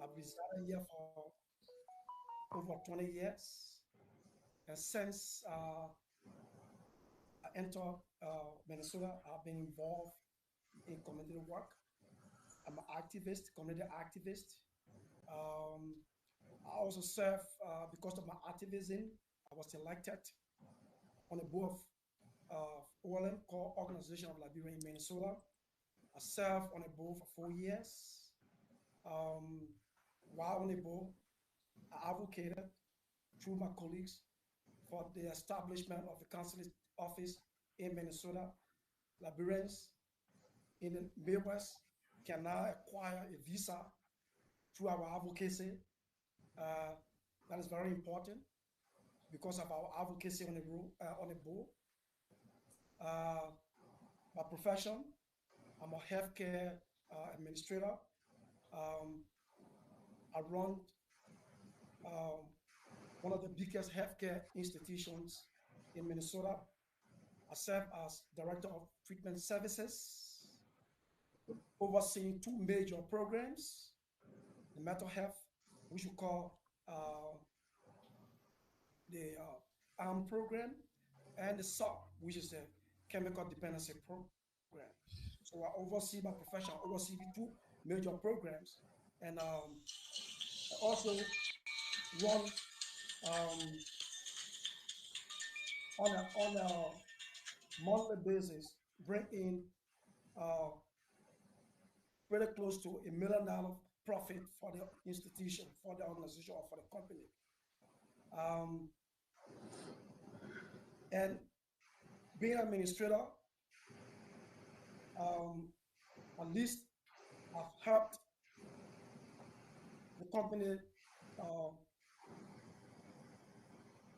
I've resided here for over 20 years. And since I entered Minnesota, I've been involved in community work. I'm an activist, community activist. Um, I also serve, because of my activism, I was elected on the board of OLM, called Organization of Liberia in Minnesota. I served on the board for 4 years. Um, while on the board, I advocated through my colleagues for the establishment of the consulate office in Minnesota. Liberians in the Midwest can now acquire a visa through our advocacy. Uh, that is very important because of our advocacy on the board. Uh, my profession, I'm a healthcare administrator. Um, I run um, one of the biggest healthcare institutions in Minnesota. I serve as director of treatment services, overseeing two major programs: the mental health, which we call the ARM program, and the SOP, which is the chemical dependency program. So I oversee my profession, I oversee the two major programs, and I also run um, on a monthly basis, bring in uh, pretty close to $1 million profit for the institution, for the organization, or for the company. Um, and being an administrator, um, at least I've helped the company uh,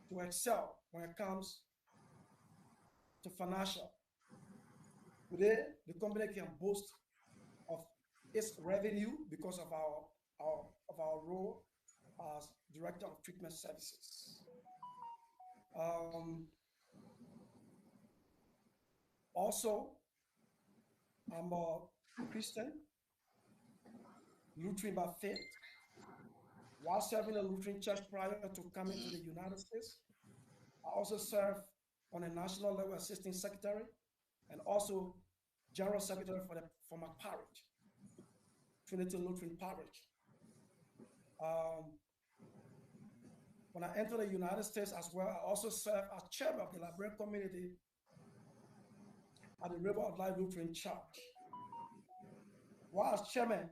to excel when it comes to financial. Today, the company can boast of its revenue because of our role as director of treatment services. Um, Also, I'm a Christian, Lutheran by faith. While serving a Lutheran church prior to coming to the United States, I also serve on a national level assistant secretary and also general secretary for my parish, Trinity Lutheran Parish. Um, when I entered the United States as well, I also serve as chairman of the Liberian community at the River of Life Lutheran Church. While as chairman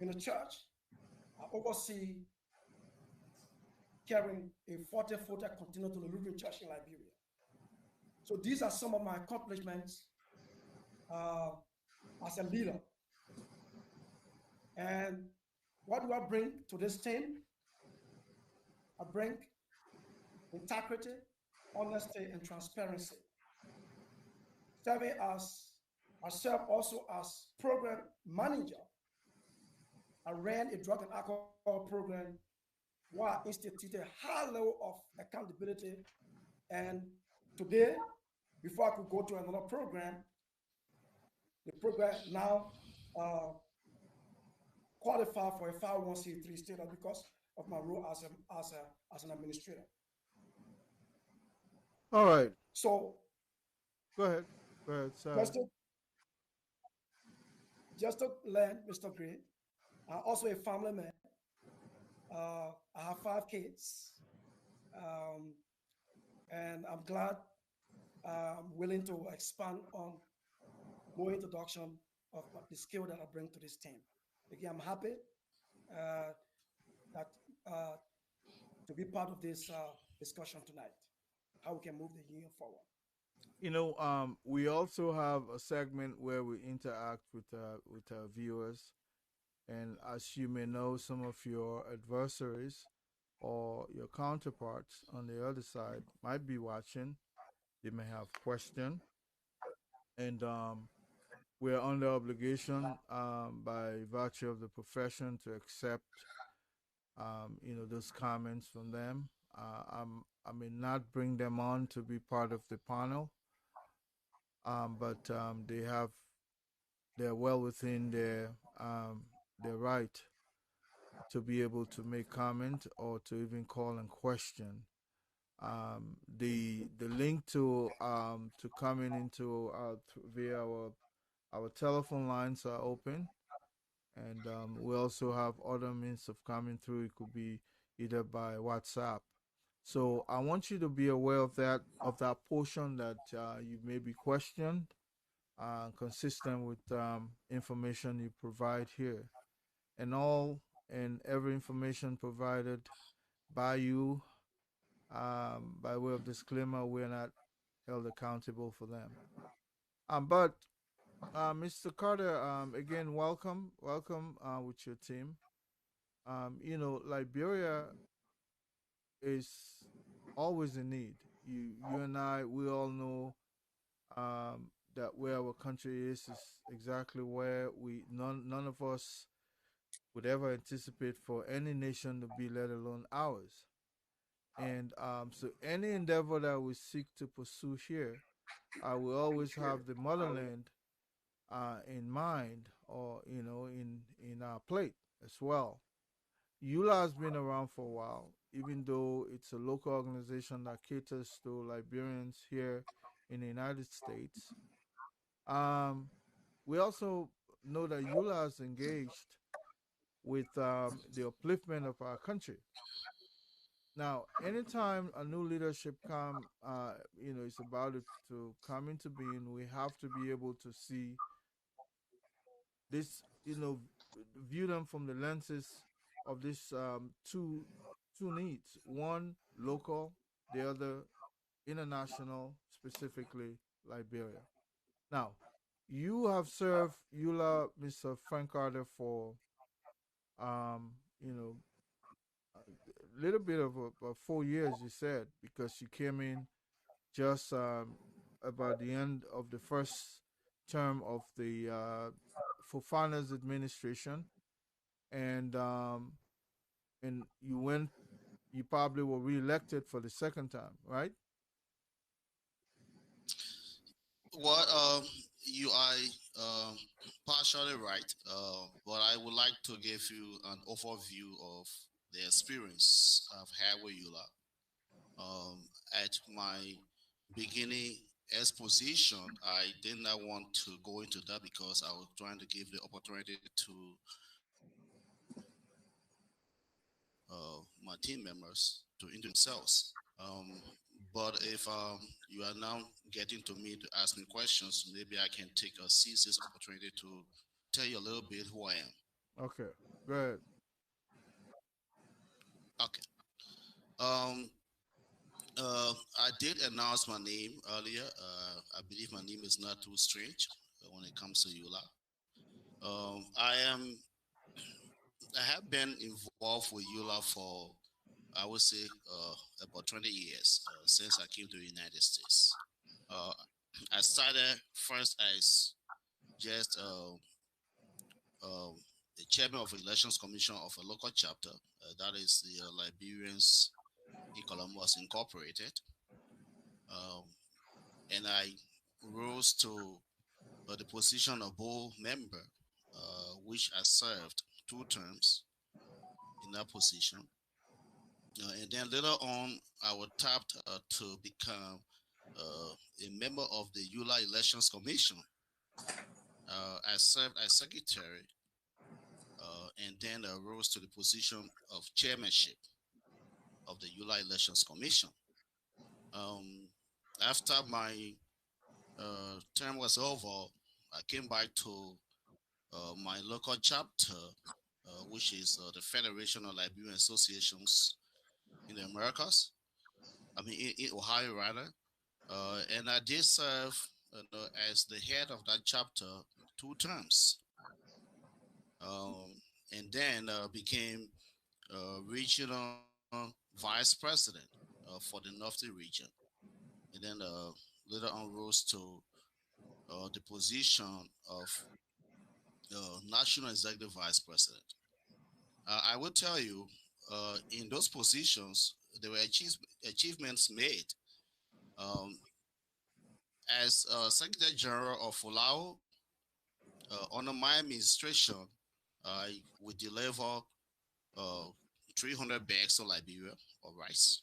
in the church, I oversee carrying a 40-footer container to the Lutheran Church in Liberia. So these are some of my accomplishments uh, as a leader. And what do I bring to this team? I bring integrity, honesty, and transparency. Serving as I serve also as program manager. I ran a drug and alcohol program where I instituted a high level of accountability. And today, before I could go to another program, the program now uh, qualify for a 501c3 status because of my role as an administrator. All right. So Go ahead. Go ahead, just sir. to just to learn, Mr. Gray, I'm also a family man. I have 5 kids, um, and I'm glad I'm willing to expand on more introduction of the skill that I bring to this team. Again, I'm happy uh, that uh, to be part of this discussion tonight. How we can move the union forward. We also have a segment where we interact with our viewers, and as you may know, some of your adversaries or your counterparts on the other side might be watching. They may have questions, and we're under obligation by virtue of the profession to accept those comments from them. I may not bring them on to be part of the panel, but they're well within their right to be able to make comment or to even call and question. The link to coming into via our telephone lines are open, and we also have other means of coming through. It could be either by WhatsApp. So I want you to be aware of that portion that you may be questioned, consistent with information you provide here, and all and every information provided by you, by way of disclaimer, we're not held accountable for them. But Mr. Carter, again, welcome with your team. Liberia is always in need. You and I, we all know that where our country is exactly where we none of us would ever anticipate for any nation to be, let alone ours. And so any endeavor that we seek to pursue here, we always have the motherland in mind, or in our plate as well. EULA has been around for a while, even though it's a local organization that caters to Liberians here in the United States. We also know that EULA is engaged with the upliftment of our country. Now, anytime a new leadership is about to come into being, we have to be able to see this, view them from the lenses of this two needs: one local, the other international, specifically Liberia. Now, you have served EULA, Mr. Frank Carter, for um, you know a little bit of 4 years. You said, because you came in just about the end of the first term of the Fofana's administration, and you went. You probably were reelected for the second time, right? Well, you are um, partially right, but I would like to give you an overview of the experience I've had with Eula. At my beginning exposition, I did not want to go into that because I was trying to give the opportunity to my team members to introduce themselves. But if you are now getting to me to ask me questions, maybe I can seize this opportunity to tell you a little bit who I am. Okay, go ahead. Okay. Um, I did announce my name earlier. I believe my name is not too strange when it comes to EULA. I have been involved with EULA for, I would say, about 20 years since I came to the United States. Uh, I started first as just the chairman of the Elections Commission of a local chapter. That is the Liberians in Columbus Incorporated. Um, and I rose to the position of board member, which I served 2 terms in that position. And then later on, I was tapped to become a member of the EULA Elections Commission. I served as secretary and then rose to the position of chairmanship of the EULA Elections Commission. After my term was over, I came back to my local chapter, which is the Federation of Liberian Associations in the Americas. I mean, in Ohio, rather. And I did serve as the head of that chapter 2 terms. And then became regional vice president for the Northeast region. And then later on rose to the position of national executive vice president. I will tell you, in those positions, there were achievements made. Um, as Secretary General of FOLAO, under my administration, I would deliver uh, 300 bags to Liberia of rice.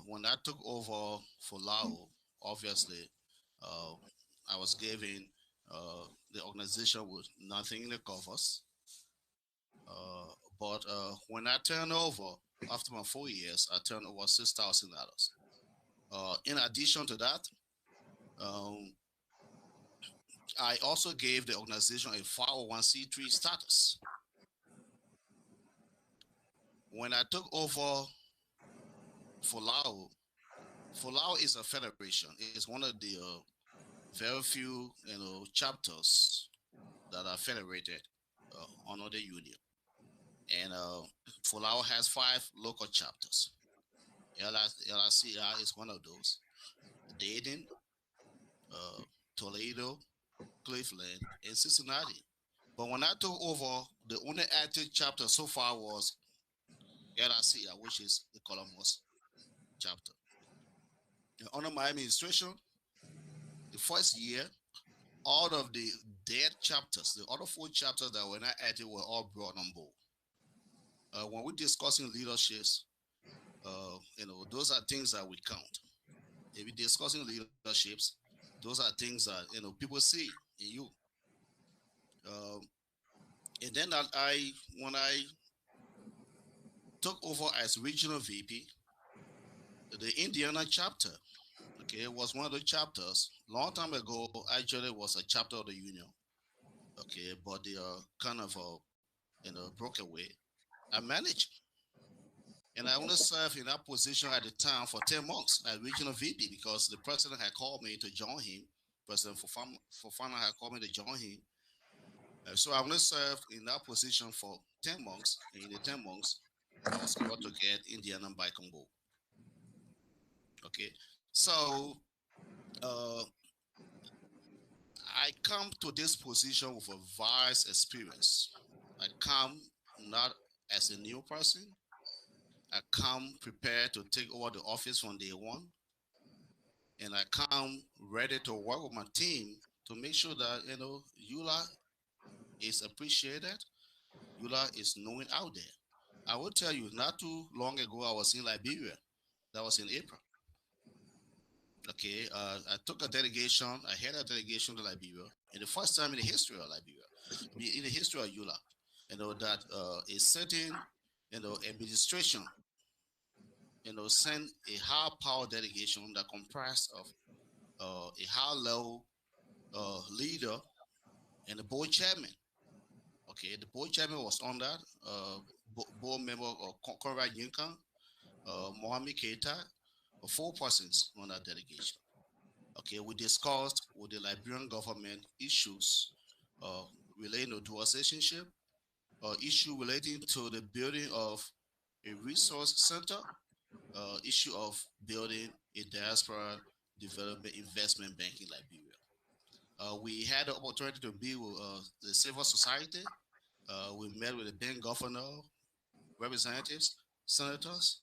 When I took over for Lao, obviously, uh, I was given the organization with nothing in the covers. But when I turned over, after my 4 years, I turned over $6,000. In addition to that, um, I also gave the organization a 501c3 status. When I took over Folau, Folau is a federation. It is one of the very few, chapters that are federated under the union. And Folau has 5 local chapters. LICI is one of those. Dayton, Toledo, Cleveland, and Cincinnati. But when I took over, the only active chapter so far was LICI, which is the Columbus chapter. And under my administration, the first year, all of the dead chapters, the other 4 chapters that were not active, were all brought on board. When we're discussing leaderships, those are things that we count. If we're discussing leaderships, those are things that people see in you. And then when I took over as regional VP, the Indiana chapter, okay, was one of the chapters. Long time ago, actually, it was a chapter of the union, okay, but they are kind of broke away. I managed, and I only served in that position at the time for 10 months as regional VP because the president had called me to join him. President Fofana had called me to join him. So I only served in that position for 10 months. And in the 10 months, I was able to get Indiana back on board. Okay, so I come to this position with a vast experience. I come not as a new person. I come prepared to take over the office from day one. And I come ready to work with my team to make sure that, EULA is appreciated. EULA is known out there. I will tell you, not too long ago, I was in Liberia. That was in April. Okay, I took a delegation. I had a delegation to Liberia, and the first time in the history of Liberia, in the history of EULA, that a certain, administration, sent a high-power delegation that comprised of a high-level leader and the board chairman. Okay, the board chairman was on that. Board member Conrad Yinkan, Mohamed Keita, 4 persons on that delegation. Okay, we discussed with the Liberian government issues relating to dual citizenship, issue relating to the building of a resource center, issue of building a diaspora development investment bank in Liberia. We had the opportunity to be with the civil society. We met with the bank governor, representatives, senators,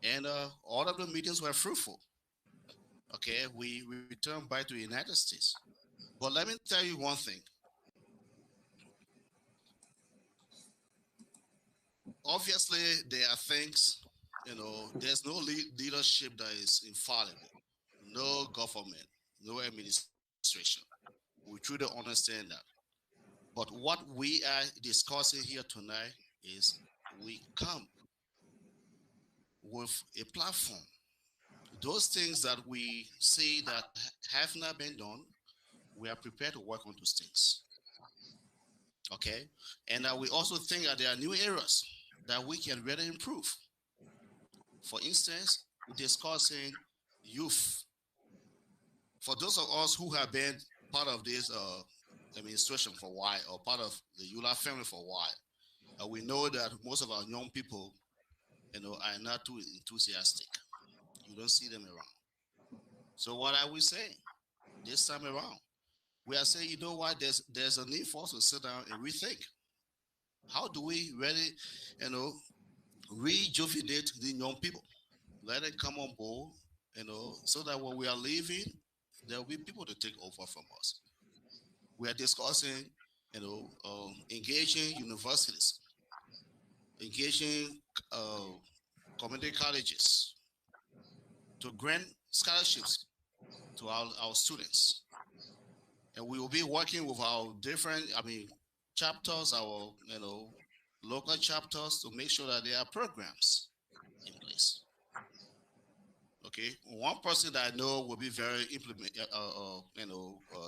and all of the meetings were fruitful. Okay, we returned back to the United States. But let me tell you one thing. Obviously, there are things, there's no leadership that is infallible. No government, no administration. We truly understand that. But what we are discussing here tonight is we come with a platform. Those things that we see that have not been done, we are prepared to work on those things. Okay? And we also think that there are new areas that we can really improve. For instance, we're discussing youth. For those of us who have been part of this administration for a while, or part of the EULA family for a while, we know that most of our young people, are not too enthusiastic. You don't see them around. So what are we saying this time around? We are saying, you know what, there's a need for us to sit down and rethink. How do we really, rejuvenate the young people? Let them come on board, so that when we are leaving, there will be people to take over from us. We are discussing, engaging universities. engaging community colleges to grant scholarships to our students. And we will be working with our different, chapters, our, local chapters to make sure that there are programs in place. Okay, one person that I know will be very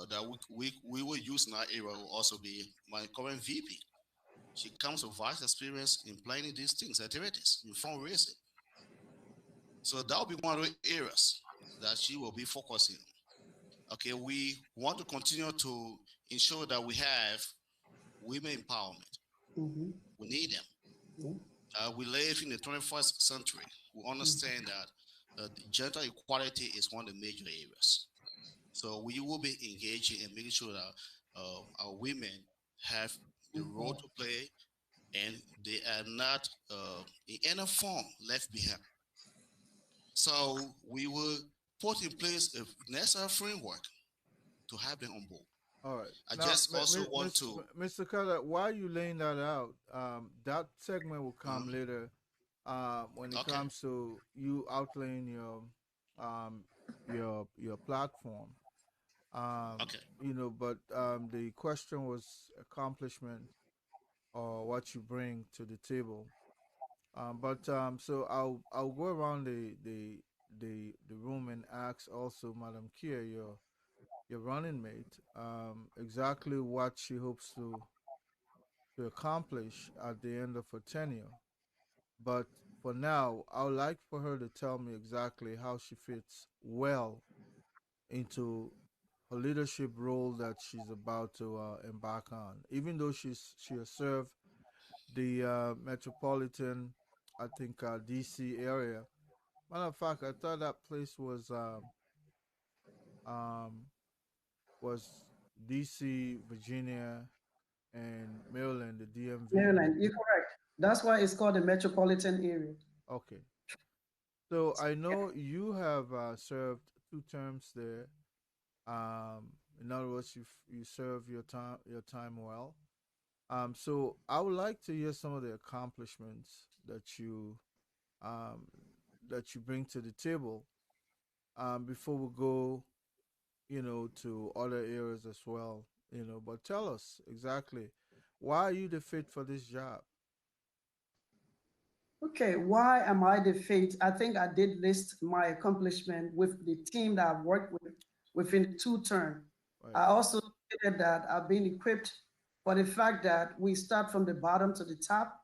that we will use in our area will also be my current VP. She comes with vast experience in planning these things, activities, in fundraising. So that will be one of the areas that she will be focusing on. Okay, we want to continue to ensure that we have women empowerment. We need them. We live in the 21st century. We understand that gender equality is one of the major areas. So we will be engaging and making sure that our women have the role to play and they are not in any form left behind. So we will put in place a necessary framework to have them on board. All right. I just also want to, Mr. Carter, why are you laying that out? That segment will come later. When it comes to you outlining your platform. You know, but the question was accomplishment or what you bring to the table. So I'll go around the room and ask also Madam Kia, your running mate, exactly what she hopes to accomplish at the end of her tenure. But for now, I would like for her to tell me exactly how she fits well into her leadership role that she's about to embark on. Even though she has served the metropolitan, I think D.C. area. Matter of fact, I thought that place um, was D.C., Virginia, and Maryland, the DMV. Maryland, you're correct. That's why it's called the metropolitan area. Okay. So I know you have served 2 terms there. In other words, you serve your time well. So I would like to hear some of the accomplishments um, that you bring to the table. Before we go, to other areas as well. But tell us exactly why are you the fit for this job? Okay, why am I the fit? I think I did list my accomplishment with the team that I've worked with within the 2 term. Right. I also stated that I've been equipped for the fact that we start from the bottom to the top.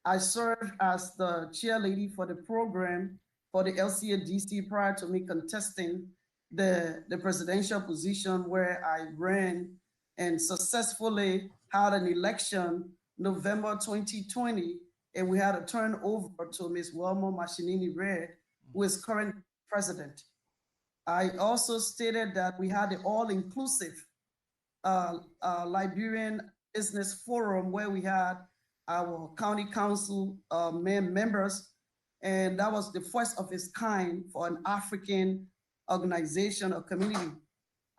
I served as the chair lady for the program for the LCA DC prior to me contesting the presidential position where I ran and successfully had an election November 2020, and we had a turnover to Ms. Wilma Mashinini Red, who is current president. I also stated that we had the all-inclusive Liberian Business Forum where we had our county council members, and that was the first of its kind for an African organization or community.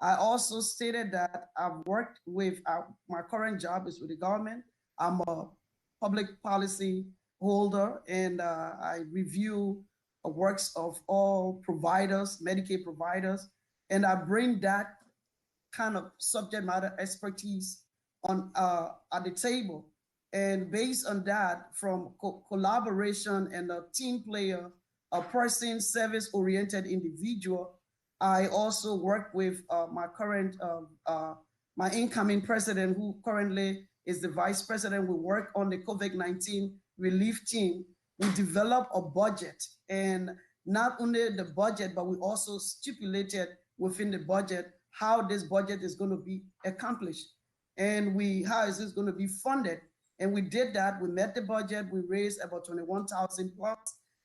I also stated that I've worked with my current job is with the government. I'm a public policy holder, and I review works of all providers, Medicaid providers, and I bring that kind of subject matter expertise on at the table. And based on that, from collaboration and a team player, a person service-oriented individual, I also work with my current, my incoming president, who currently is the vice president. We work on the COVID-19 relief team. We develop a budget, and not only the budget, but we also stipulated within the budget how this budget is going to be accomplished and how is this going to be funded. And we did that. We met the budget. We raised about 21,000 plus.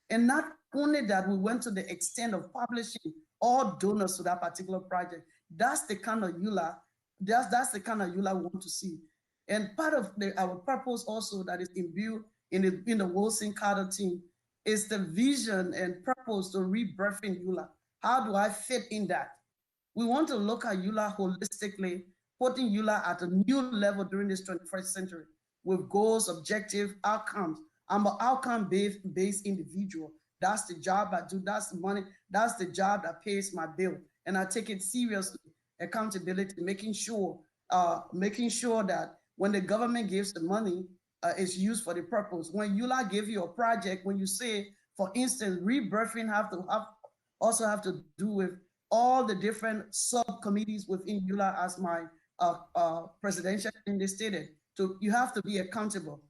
And not only that, we went to the extent of publishing all donors to that particular project. That's the kind of EULA, that's the kind of EULA we want to see. And part of our purpose also that is imbued in the Wilson Carter team is the vision and purpose to rebirthing EULA. How do I fit in that? We want to look at EULA holistically, putting EULA at a new level during this 21st century with goals, objectives, outcomes. I'm an outcome-based individual. That's the job I do. That's the money. That's the job that pays my bill, and I take it seriously. Accountability, making sure that when the government gives the money, it's used for the purpose. When ULA give you a project, when you say, for instance, rebirthing also have to do with all the different subcommittees within ULA, as my presidential candidate stated. So you have to be accountable.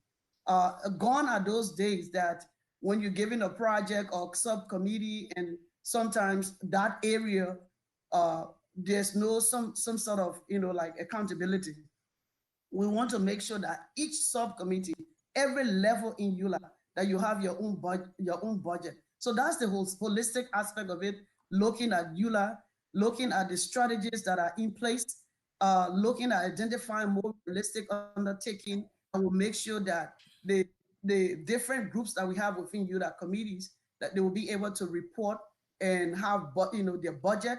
Gone are those days that when you're given a project or subcommittee, and sometimes that area, there's no some sort of like accountability. We want to make sure that each subcommittee, every level in ULA, that you have your own budget. So that's the whole holistic aspect of it. Looking at ULA, looking at the strategies that are in place, looking at identifying more realistic undertaking, and will make sure that the different groups that we have within ULA committees, that they will be able to report and have their budget,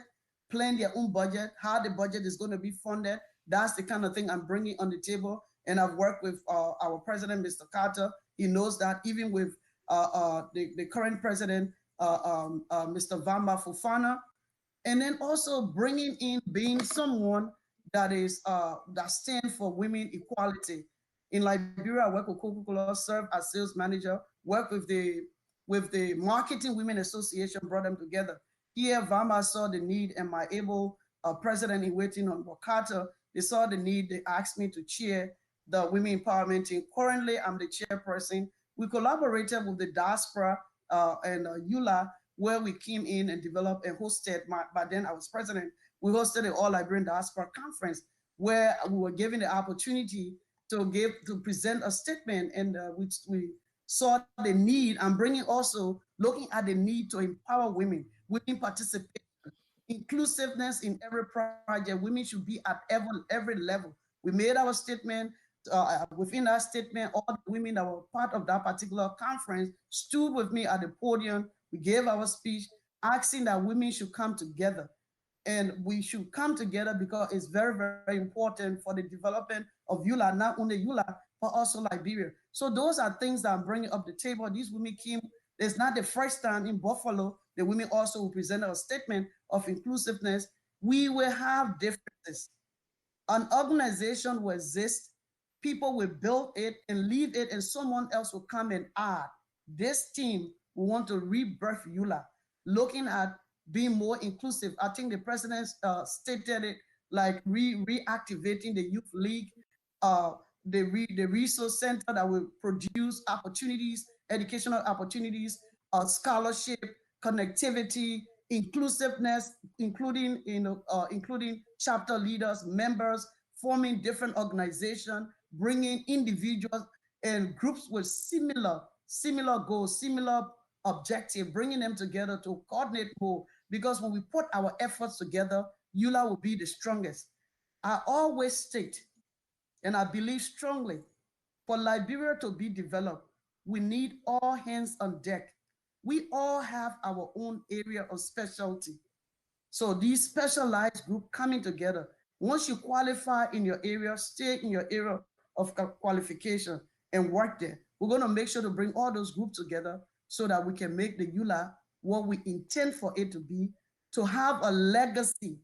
plan their own budget, how the budget is going to be funded. That's the kind of thing I'm bringing on the table. And I've worked with our president, Mr. Carter. He knows that, even with the current president, Mr. Vamba Fofana. And then also bringing in being someone that is that stands for women equality. In Liberia, I work with Coca-Cola, serve as sales manager, work with the Marketing Women Association, brought them together. Here, Vamba saw the need, and my able president in waiting on Wakata, they saw the need. They asked me to chair the Women Empowerment Team. Currently, I'm the chairperson. We collaborated with the diaspora and ULA, where we came in and developed and hosted, by then I was president, we hosted the All Liberian Diaspora Conference, where we were given the opportunity to present a statement, and we saw the need. I'm looking at the need to empower women participation, inclusiveness in every project. Women should be at every level. We made our statement. Within that statement, all the women that were part of that particular conference stood with me at the podium. We gave our speech asking that women should come together. And we should come together because it's very, very important for the development of ULA, not only ULA, but also Liberia. So those are things that I'm bringing up the table. These women came, it's not the first time in Buffalo, the women also presented a statement of inclusiveness. We will have differences. An organization will exist, people will build it and leave it, and someone else will come and add. This team will want to rebirth ULA, looking at being more inclusive. I think the president stated it, like reactivating the youth league, the resource center that will produce opportunities, educational opportunities, scholarship, connectivity, inclusiveness, including chapter leaders, members, forming different organizations, bringing individuals and groups with similar goals, similar objective, bringing them together to coordinate more. Because when we put our efforts together, ULA will be the strongest. I always state, and I believe strongly, for Liberia to be developed, we need all hands on deck. We all have our own area of specialty. So these specialized groups coming together, once you qualify in your area, stay in your area of qualification and work there. We're going to make sure to bring all those groups together so that we can make the ULA what we intend for it to be, to have a legacy,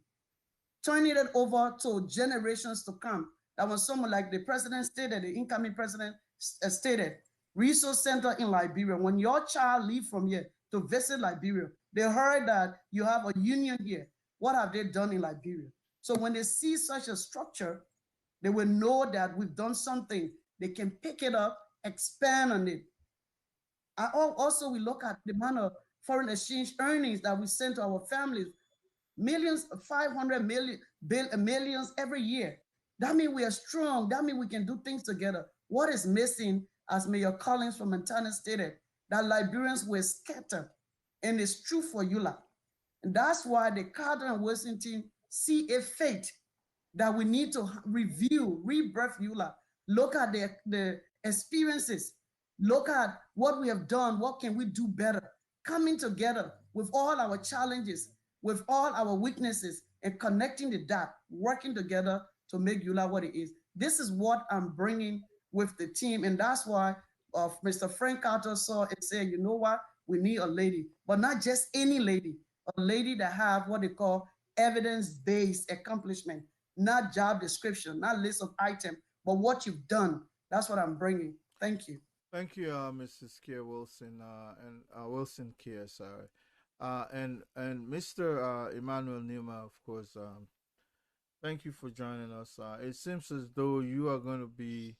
turning it over to generations to come. That was someone like the president stated, the incoming president stated, resource center in Liberia. When your child leave from here to visit Liberia, they heard that you have a union here. What have they done in Liberia? So when they see such a structure, they will know that we've done something. They can pick it up, expand on it. Also, we look at the amount of foreign exchange earnings that we send to our families, millions, 500 millions every year. That means we are strong. That means we can do things together. What is missing, as Mayor Collins from Montana stated, that Liberians were scattered, and it's true for ULA. And that's why the Carter and Wilson team see a fate that we need to review, rebirth ULA, look at the experiences, look at what we have done, what can we do better, coming together with all our challenges, with all our weaknesses, and connecting the dot, working together to make ULA what it is. This is what I'm bringing with the team, and that's why Mr. Frank Carter saw and said, you know what, we need a lady, but not just any lady, a lady that have what they call evidence-based accomplishment, not job description, not list of items, but what you've done. That's what I'm bringing. Thank you. Thank you, Mrs. Kier Wilson, and Wilson Kier, sorry, and Mr. Emmanuel Nima, of course. Thank you for joining us. It seems as though you are going to be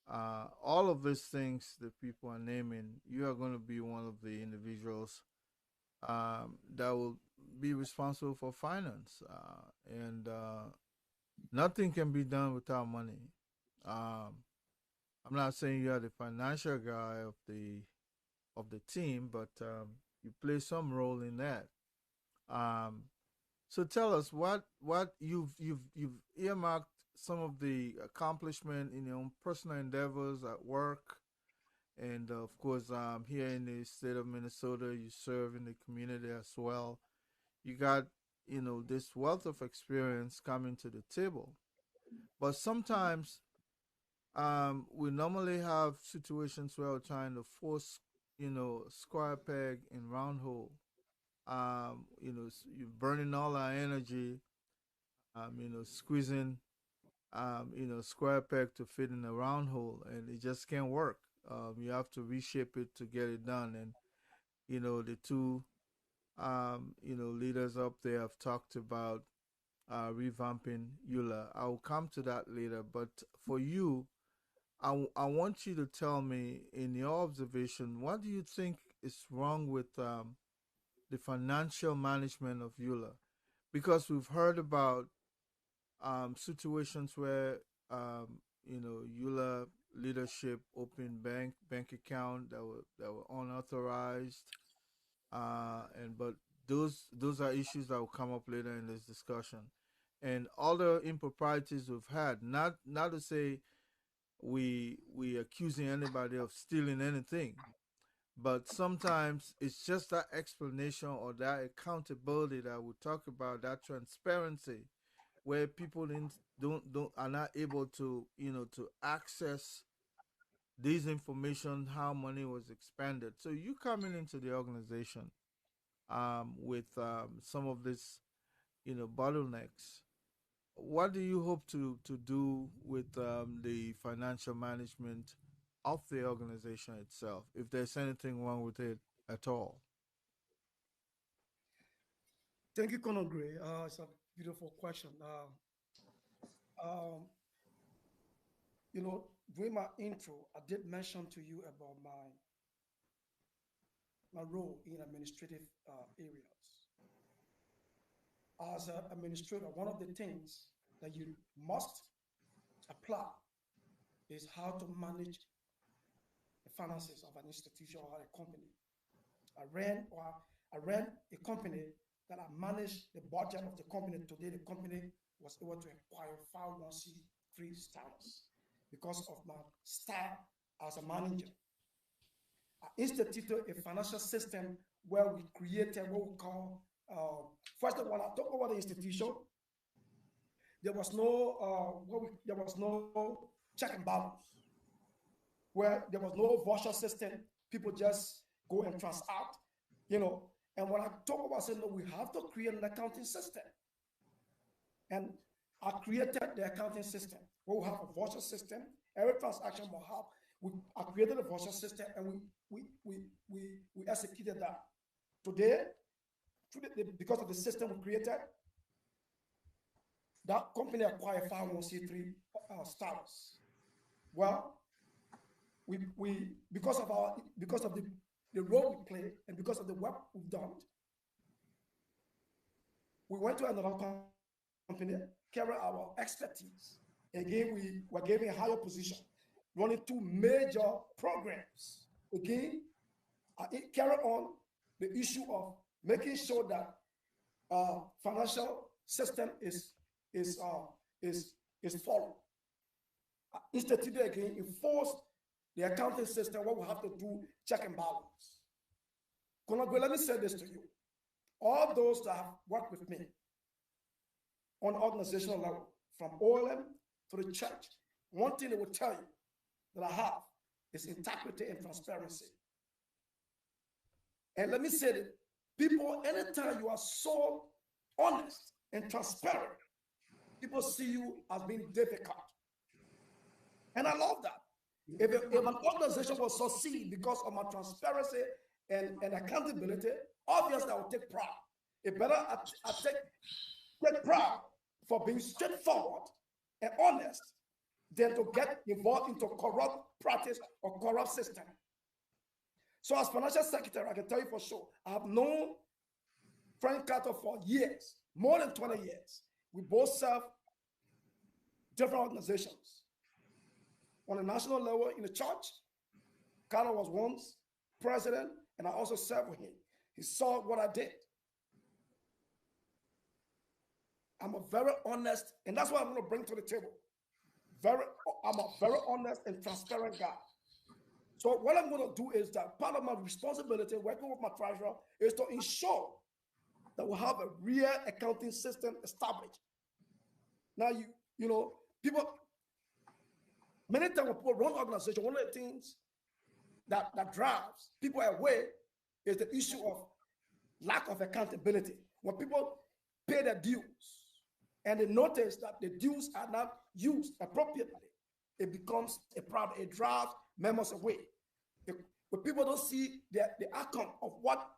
all of these things that people are naming. You are going to be one of the individuals that will be responsible for finance, and nothing can be done without money. Um, I'm not saying you are the financial guy of the team, but you play some role in that. Um, so tell us what you've earmarked some of the accomplishment in your own personal endeavors at work, and of course here in the state of Minnesota, you serve in the community as well. You got this wealth of experience coming to the table, but sometimes we normally have situations where we're trying to force, square peg in round hole. You're burning all our energy, squeezing, square peg to fit in a round hole, and it just can't work. You have to reshape it to get it done. And, the two, leaders up there have talked about revamping EULA. I'll come to that later. But for you, I want you to tell me, in your observation, what do you think is wrong with the financial management of EULA? Because we've heard about situations where EULA leadership opened bank account that were unauthorized, and but those are issues that will come up later in this discussion, and other improprieties we've had. Not to say we accusing anybody of stealing anything, but sometimes it's just that explanation or that accountability that we talk about, that transparency, where people don't are not able to to access this information, how money was expended. So you coming into the organization with some of this bottlenecks, what do you hope to do with the financial management of the organization itself, if there's anything wrong with it at all? Thank you, Colonel Gray. It's a beautiful question. Um, during my intro, I did mention to you about my role in administrative areas. As an administrator, one of the things that you must apply is how to manage the finances of an institution or a company. I ran a company that I managed the budget of the company. Today, the company was able to acquire 501c3 status because of my style as a manager. I instituted a financial system where we created what we call, first of all, when I talk about the institution, there was no check and balance, where there was no voucher system. People just go and transact, And when I talk about saying, no, we have to create an accounting system. And I created the accounting system. We have a voucher system. Every transaction will have. I created a voucher system, and we executed that. Today, because of the system we created, that company acquired 501c3 status. Well, because of the role we play and because of the work we've done, we went to another company, carry our expertise. Again, we were given a higher position, running two major programs. Again, I carry on the issue of making sure that financial system is followed. Instituted again, enforce the accounting system, what we have to do, check and balance. Let me say this to you. All those that have worked with me on organizational level, from OLM to the church, one thing they will tell you that I have is integrity and transparency. And let me say that people, anytime you are so honest and transparent, people see you as being difficult. And I love that. If an organization will succeed because of my transparency and accountability, obviously I will take pride. It better I take pride for being straightforward and honest than to get involved into corrupt practice or corrupt system. So as financial secretary, I can tell you for sure, I have known Frank Carter for years, more than 20 years. We both serve different organizations. On a national level in the church, Carter was once president, and I also served with him. He saw what I did. I'm a very honest, and that's what I'm going to bring to the table. I'm a very honest and transparent guy. So what I'm going to do is that part of my responsibility working with my treasurer is to ensure that we have a real accounting system established. Now, you know, people, many times when people run organizations, one of the things that drives people away is the issue of lack of accountability. When people pay their dues and they notice that the dues are not used appropriately, it becomes a problem. It drives members away. When people don't see the outcome of what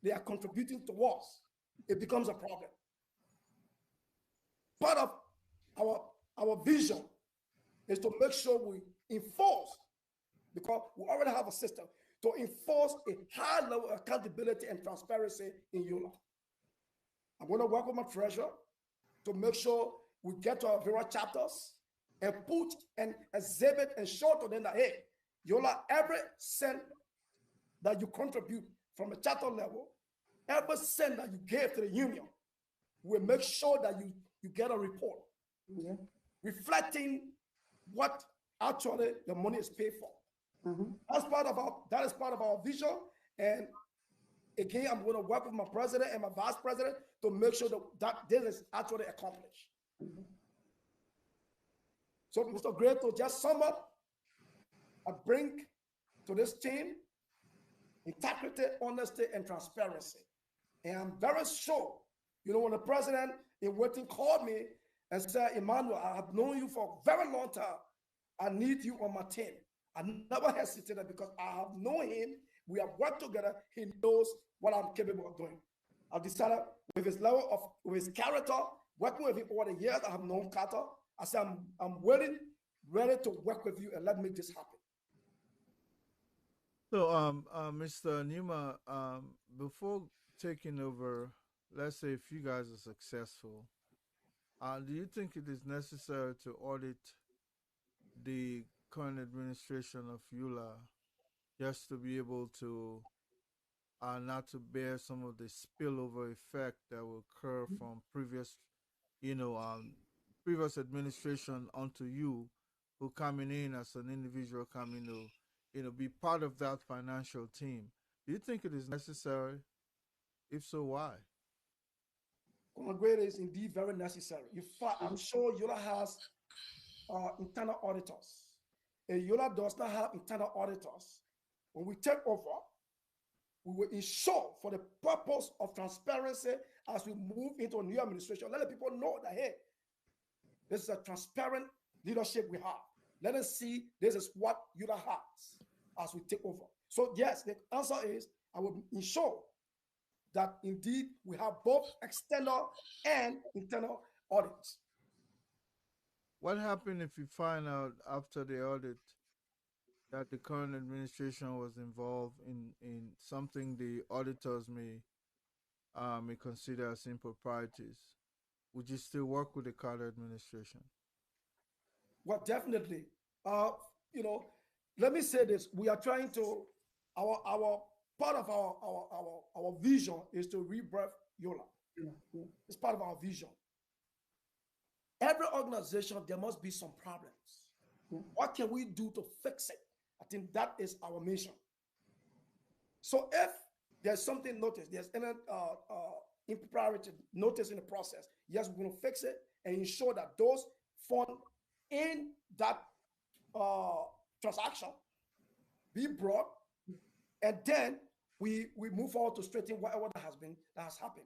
they are contributing towards, it becomes a problem. Part of our vision is to make sure we enforce, because we already have a system, to enforce a high level of accountability and transparency in EULA. I'm going to work with my treasurer to make sure we get to our various chapters and put and exhibit and show to them that, hey, EULA, every cent that you contribute from a chapter level, every cent that you gave to the union, we'll make sure that you get a report reflecting what actually the money is paid for. That is part of our vision. And again, I'm going to work with my president and my vice president to make sure that this is actually accomplished. So, Mr. Gray, to just sum up, I bring to this team integrity, honesty, and transparency. And I'm very sure, you know, when the president in waiting called me and said, Emmanuel, I have known you for a very long time. I need you on my team. I never hesitated because I have known him. We have worked together. He knows what I'm capable of doing. I've decided with his level of, with his character, working with him over the years I have known Carter, I said, I'm willing, ready to work with you and let me make this happen. So, Mr. Newman, before taking over, let's say if you guys are successful, do you think it is necessary to audit the current administration of EULA just to be able to not to bear some of the spillover effect that will occur from previous, previous administration onto you, who coming in as an individual coming to, be part of that financial team? Do you think it is necessary? If so, why? It is indeed very necessary. In fact, I'm sure EULA has internal auditors. If EULA does not have internal auditors, when we take over, we will ensure for the purpose of transparency as we move into a new administration, let the people know that, hey, this is a transparent leadership we have. Let us see this is what EULA has as we take over. So yes, the answer is I will ensure that indeed we have both external and internal audits. What happened if you find out after the audit that the current administration was involved in something the auditors may consider as improprieties? Would you still work with the Carter administration? Well, definitely. Let me say this: we are trying to our part of our vision is to rebirth EULA. It's part of our vision. Every organization, there must be some problems. What can we do to fix it? I think that is our mission. So if there's something noticed, there's any impropriety noticed in the process, yes, we're going to fix it and ensure that those funds in that transaction be brought, and then we move forward to straighten whatever that has happened.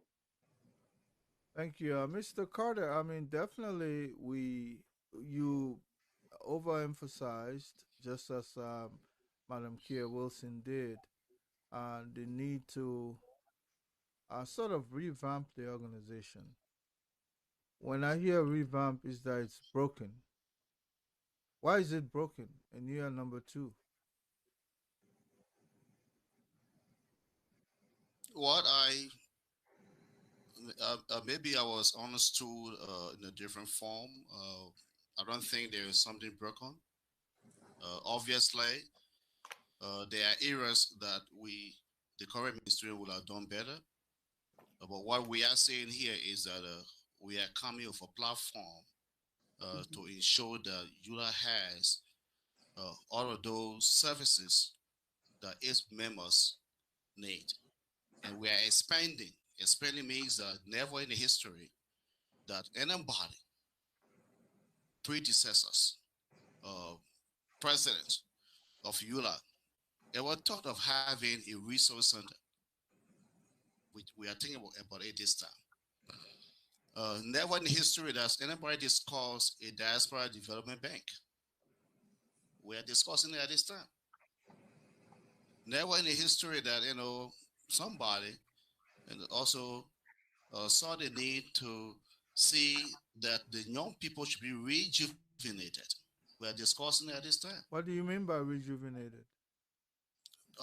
Thank you, Mr. Carter. I mean, definitely, you overemphasized, just as Madam Kia Wilson did, the need to sort of revamp the organization. When I hear revamp, is that it's broken. Why is it broken? And you are number two. What maybe I was understood in a different form. I don't think there is something broken. Obviously, there are areas that the current ministry would have done better. But what we are saying here is that we are coming with a platform to ensure that ULA has all of those services that its members need. And we are expanding. Expanding means that never in the history that anybody, predecessors, presidents of ULA, ever thought of having a resource center. We are thinking about it this time. Never in history does anybody discuss a diaspora development bank. We are discussing it at this time. Never in the history that somebody and also saw the need to see that the young people should be rejuvenated. We are discussing it at this time. What do you mean by rejuvenated?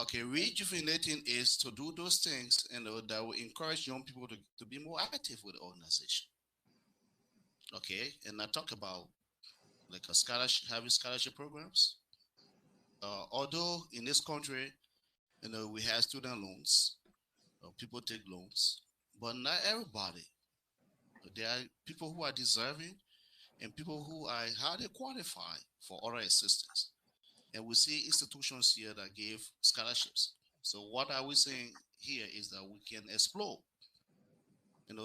Okay, rejuvenating is to do those things that will encourage young people to be more active with the organization. Okay, and I talk about like a scholarship, having scholarship programs. Although in this country, we have student loans, people take loans, but not everybody. There are people who are deserving and people who are highly qualified for other assistance. And we see institutions here that give scholarships. So what are we saying here is that we can explore,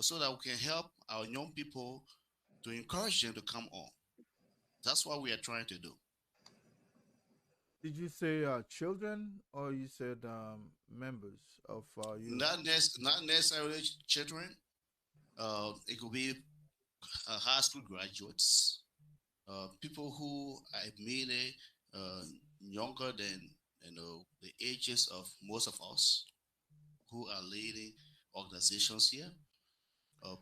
so that we can help our young people to encourage them to come on. That's what we are trying to do. Did you say children or you said members of you? Not necessarily children. It could be high school graduates, people who are immediately younger than the ages of most of us, who are leading organizations here,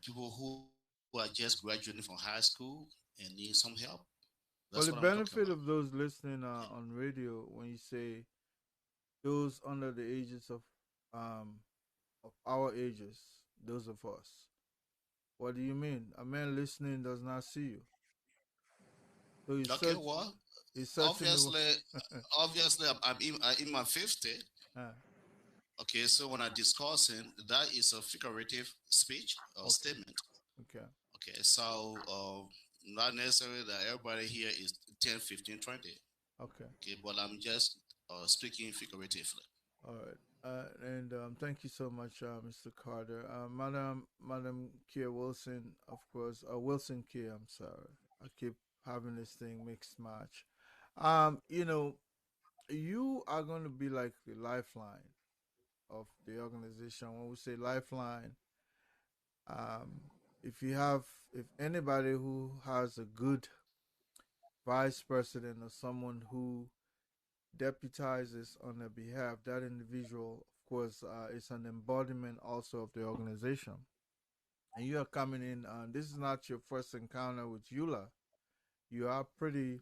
people who are just graduating from high school and need some help. For the benefit of those listening on radio, when you say those under the ages of our ages, those of us, what do you mean? A man listening does not see you. So okay, well, obviously, I'm in my 50s. Okay, so when I'm discussing, that is a figurative speech or statement. Okay. Okay, so not necessarily that everybody here is 10, 15, 20. Okay. Okay, but I'm just speaking figuratively. All right. And thank you so much, Mr. Carter. Madam Kia Wilson, of course. Wilson Kia, I'm sorry. I keep having this thing mixed match. You are going to be like the lifeline of the organization. When we say lifeline, if anybody who has a good vice president or someone who deputizes on their behalf, that individual, of course, is an embodiment also of the organization. And you are coming in, this is not your first encounter with ULA. You are pretty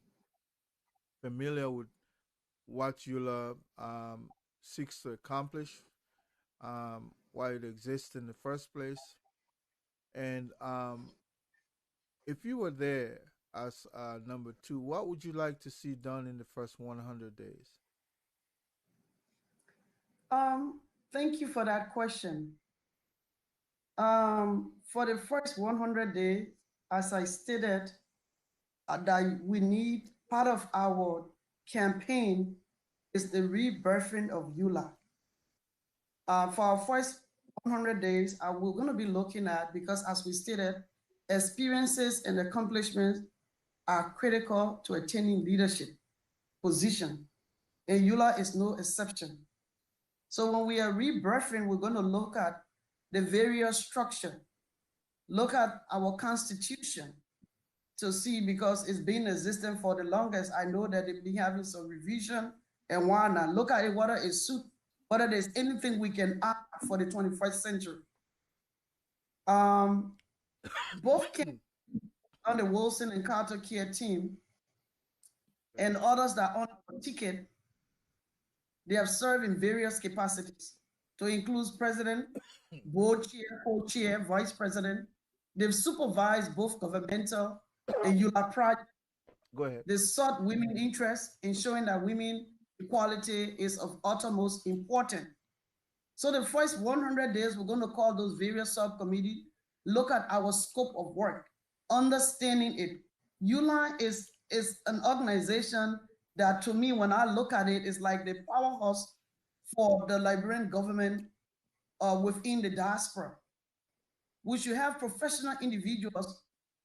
familiar with what ULA seeks to accomplish, why it exists in the first place. And if you were there as number two, what would you like to see done in the first 100 days? Thank you for that question. For the first 100 days, as I stated, that we need, part of our campaign is the rebirthing of ULA. For our first 100 days, we're going to be looking at, because as we stated, experiences and accomplishments are critical to attaining leadership position. and EULA is no exception. So when we are rebirthing, we're going to look at the various structure, look at our constitution to see, because it's been existing for the longest. I know that they've been having some revision and why not. Look at it, whether it's suit, whether there's anything we can add for the 21st century. Both came on the Wilson and Carter Care team and others that are on the ticket. They have served in various capacities, to include president, board chair, co-chair, vice president. They've supervised both governmental and EULA projects. Go ahead. They sought women interests, ensuring that women equality is of utmost importance. So the first 100 days, we're going to call those various subcommittees, look at our scope of work, understanding it. EULA is an organization that, to me, when I look at it, is like the powerhouse for the Liberian government within the diaspora. We should have professional individuals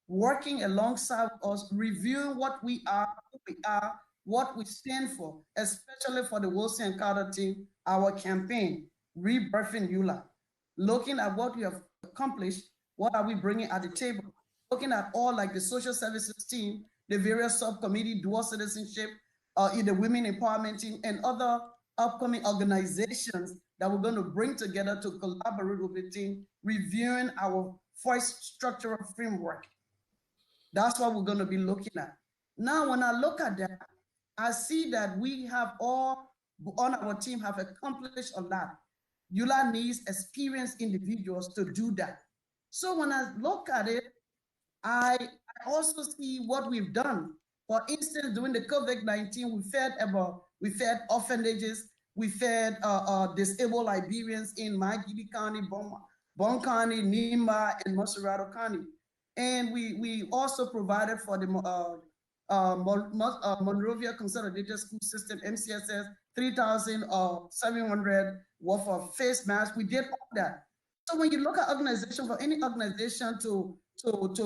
working alongside us, reviewing what we are, who we are, what we stand for, especially for the Wilson and Carter team, our campaign, Rebirthing EULA, looking at what we have accomplished, what are we bringing at the table, looking at all like the social services team, the various subcommittee, dual citizenship, in the women empowerment team, and other upcoming organizations that we're going to bring together to collaborate with the team, reviewing our first structural framework. That's what we're going to be looking at. Now, when I look at that, I see that we have all on our team have accomplished a lot. EULA needs experienced individuals to do that. So when I look at it, I also see what we've done. For instance, during the COVID-19, we fed orphanages, we fed disabled Liberians in Magidi County, Bon County, Nima, and Moserado County. And we also provided for the Monrovia Consolidated School System, MCSS, 3,700 worth of face masks. We did all that. So when you look at organization, for any organization to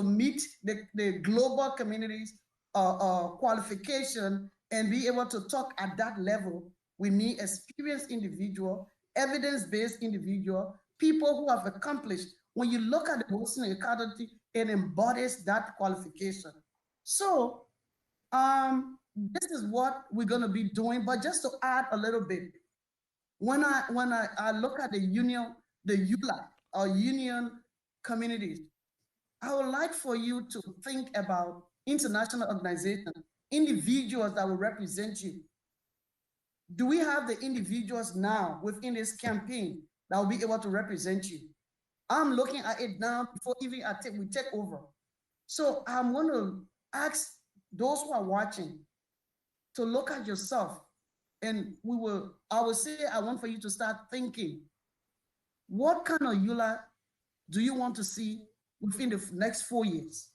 meet the global community's qualification and be able to talk at that level, we need experienced individual, evidence-based individual, people who have accomplished. When you look at the Wilson and Carter, it embodies that qualification. So this is what we're going to be doing. But just to add a little bit, when I look at the union, the EULA, or union communities, I would like for you to think about international organizations, individuals that will represent you. Do we have the individuals now within this campaign that will be able to represent you? I'm looking at it now before even we take over. So I'm going to ask those who are watching to look at yourself, and I will say, I want for you to start thinking, what kind of EULA do you want to see within the next 4 years?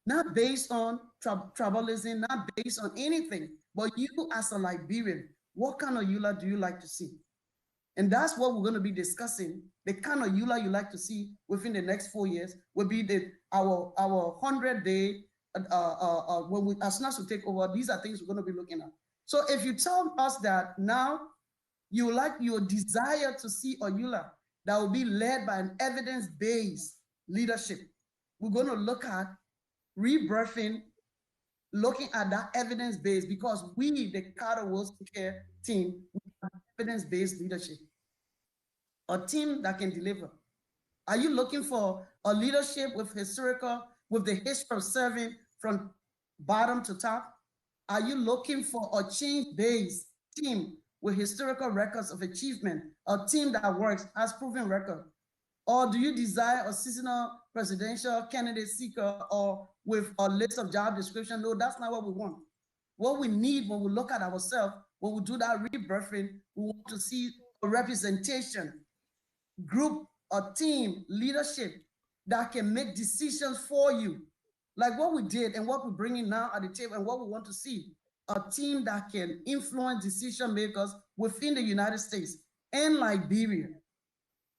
Not based on tribalism, not based on anything, but you as a Liberian, what kind of EULA do you like to see? And that's what we're going to be discussing. The kind of EULA you like to see within the next 4 years will be our 100-day, as soon as we take over, these are things we're going to be looking at. So if you tell us that now you like your desire to see a EULA that will be led by an evidence-based leadership, we're going to look at rebirthing, looking at that evidence-based, because we, the Carter Wilson Care team, we have evidence-based leadership, a team that can deliver. Are you looking for a leadership with the history of serving from bottom to top? Are you looking for a change-based team with historical records of achievement, a team that works, has proven record? Or do you desire a seasonal presidential candidate seeker or with a list of job description? No, that's not what we want. What we need when we look at ourselves, when we do that rebirthing, we want to see a representation, group, a team, leadership that can make decisions for you. Like what we did and what we're bringing now at the table and what we want to see, a team that can influence decision makers within the United States and Liberia.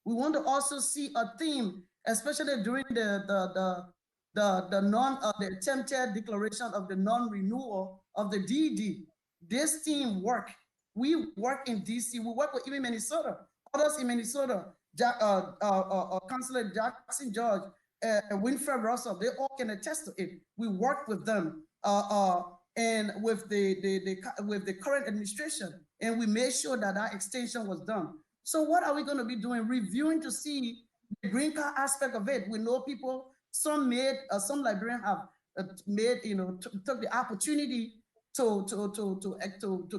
We want to also see a team, especially during the attempted declaration of the non-renewal of the DD, This team work. We work in DC. We work with even Minnesota. Others in Minnesota, Councilor Jackson George, Winfred Russell, they all can attest to it. We work with them and with the current administration, and we made sure that that extension was done. So what are we going to be doing? Reviewing to see the green card aspect of it. We know people. Some Liberians have made, took the opportunity to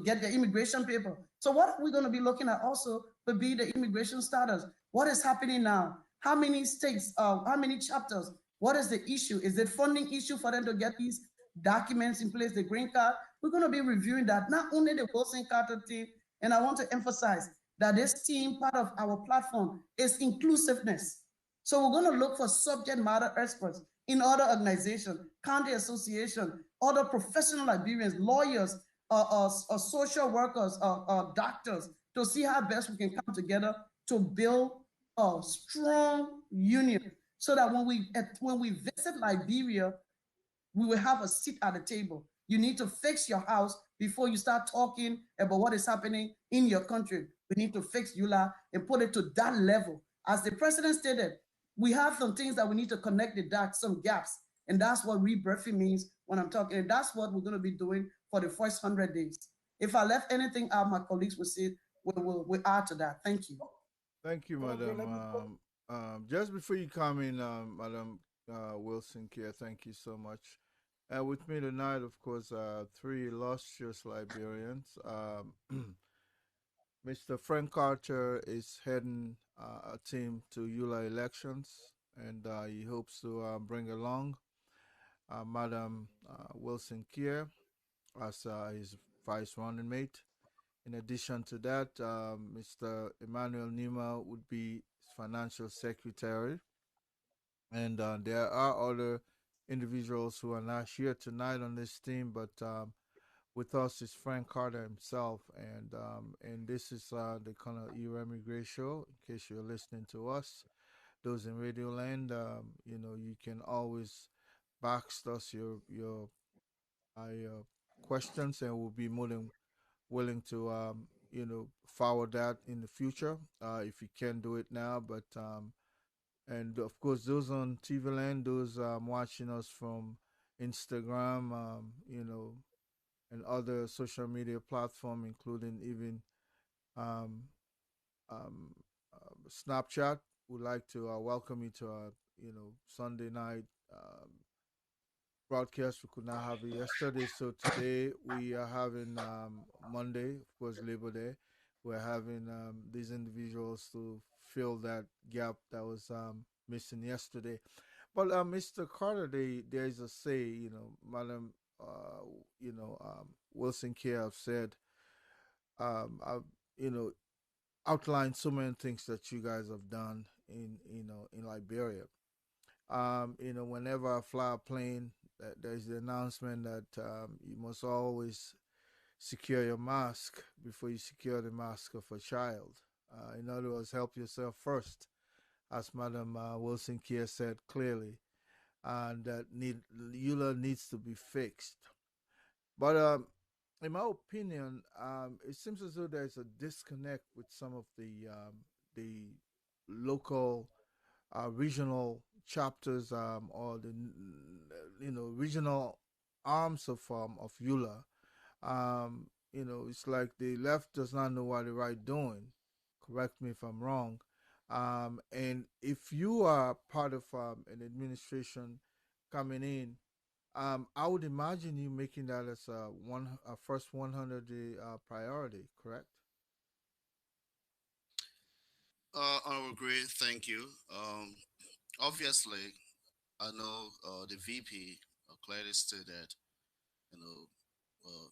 get the immigration paper. So what we're going to be looking at also will be the immigration status. What is happening now? How many states? How many chapters? What is the issue? Is it funding issue for them to get these documents in place, the green card? We're going to be reviewing that. Not only the Wilson Carter team, and I want to emphasize that this team, part of our platform, is inclusiveness. So we're going to look for subject matter experts in other organizations, county association, other professional Liberians, lawyers, social workers, doctors, to see how best we can come together to build a strong union, so that when we visit Liberia, we will have a seat at the table. You need to fix your house before you start talking about what is happening in your country. We need to fix EULA and put it to that level. As the president stated, we have some things that we need to connect the dots, some gaps. And that's what rebirthing means when I'm talking. And that's what we're going to be doing for the first 100 days. If I left anything out, my colleagues will say, we'll add to that. Thank you. Thank you, Okay, Madam. Just before you come in, Madam Wilson Kia, thank you so much. With me tonight, of course, three illustrious Liberians. Mr. Frank Carter is heading a team to EULA elections, and he hopes to bring along Madam Wilson Kier as his vice running mate. In addition to that, Mr. Emmanuel Nima would be financial secretary, and there are other individuals who are not here tonight on this team, but with us is Frank Carter himself, and this is the kind of Iremigre show. In case you're listening to us, those in Radio Land, you can always box us your questions, and we'll be more than willing to forward that in the future if you can do it now. But and of course, those on TV Land, those watching us from Instagram, and other social media platform, including even um, um, Snapchat. Would like to welcome you to our Sunday night broadcast. We could not have it yesterday, so today we are having Monday, of course, Labor Day. We're having these individuals to fill that gap that was missing yesterday. But Mr. Carter, there's a say, Madam, Wilson Care have said, I've, outlined so many things that you guys have done in Liberia. Whenever I fly a plane, there's the announcement that you must always secure your mask before you secure the mask of a child. In other words, help yourself first, as Madam Wilson Kier said clearly, and that EULA needs to be fixed. But in my opinion, it seems as though there's a disconnect with some of the local regional chapters or the regional arms of EULA. It's like the left does not know what the right doing. Correct me if I'm wrong. And if you are part of an administration coming in, I would imagine you making that as a first 100-day priority. Correct? I agree. Thank you. Obviously, I know the VP clearly stated, you know,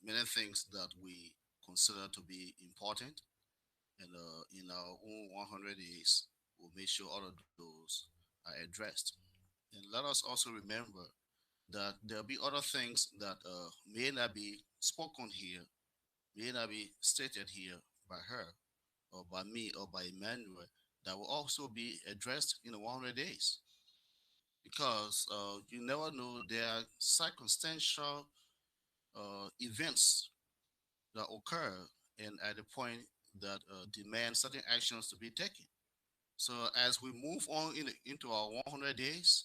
many things that we consider to be important, and in our own 100 days, we'll make sure all of those are addressed. And let us also remember that there'll be other things that may not be spoken here, may not be stated here by her, or by me, or by Emmanuel, that will also be addressed in 100 days. Because you never know, there are circumstantial events that occur and at the point that demand certain actions to be taken. So as we move on into our 100 days,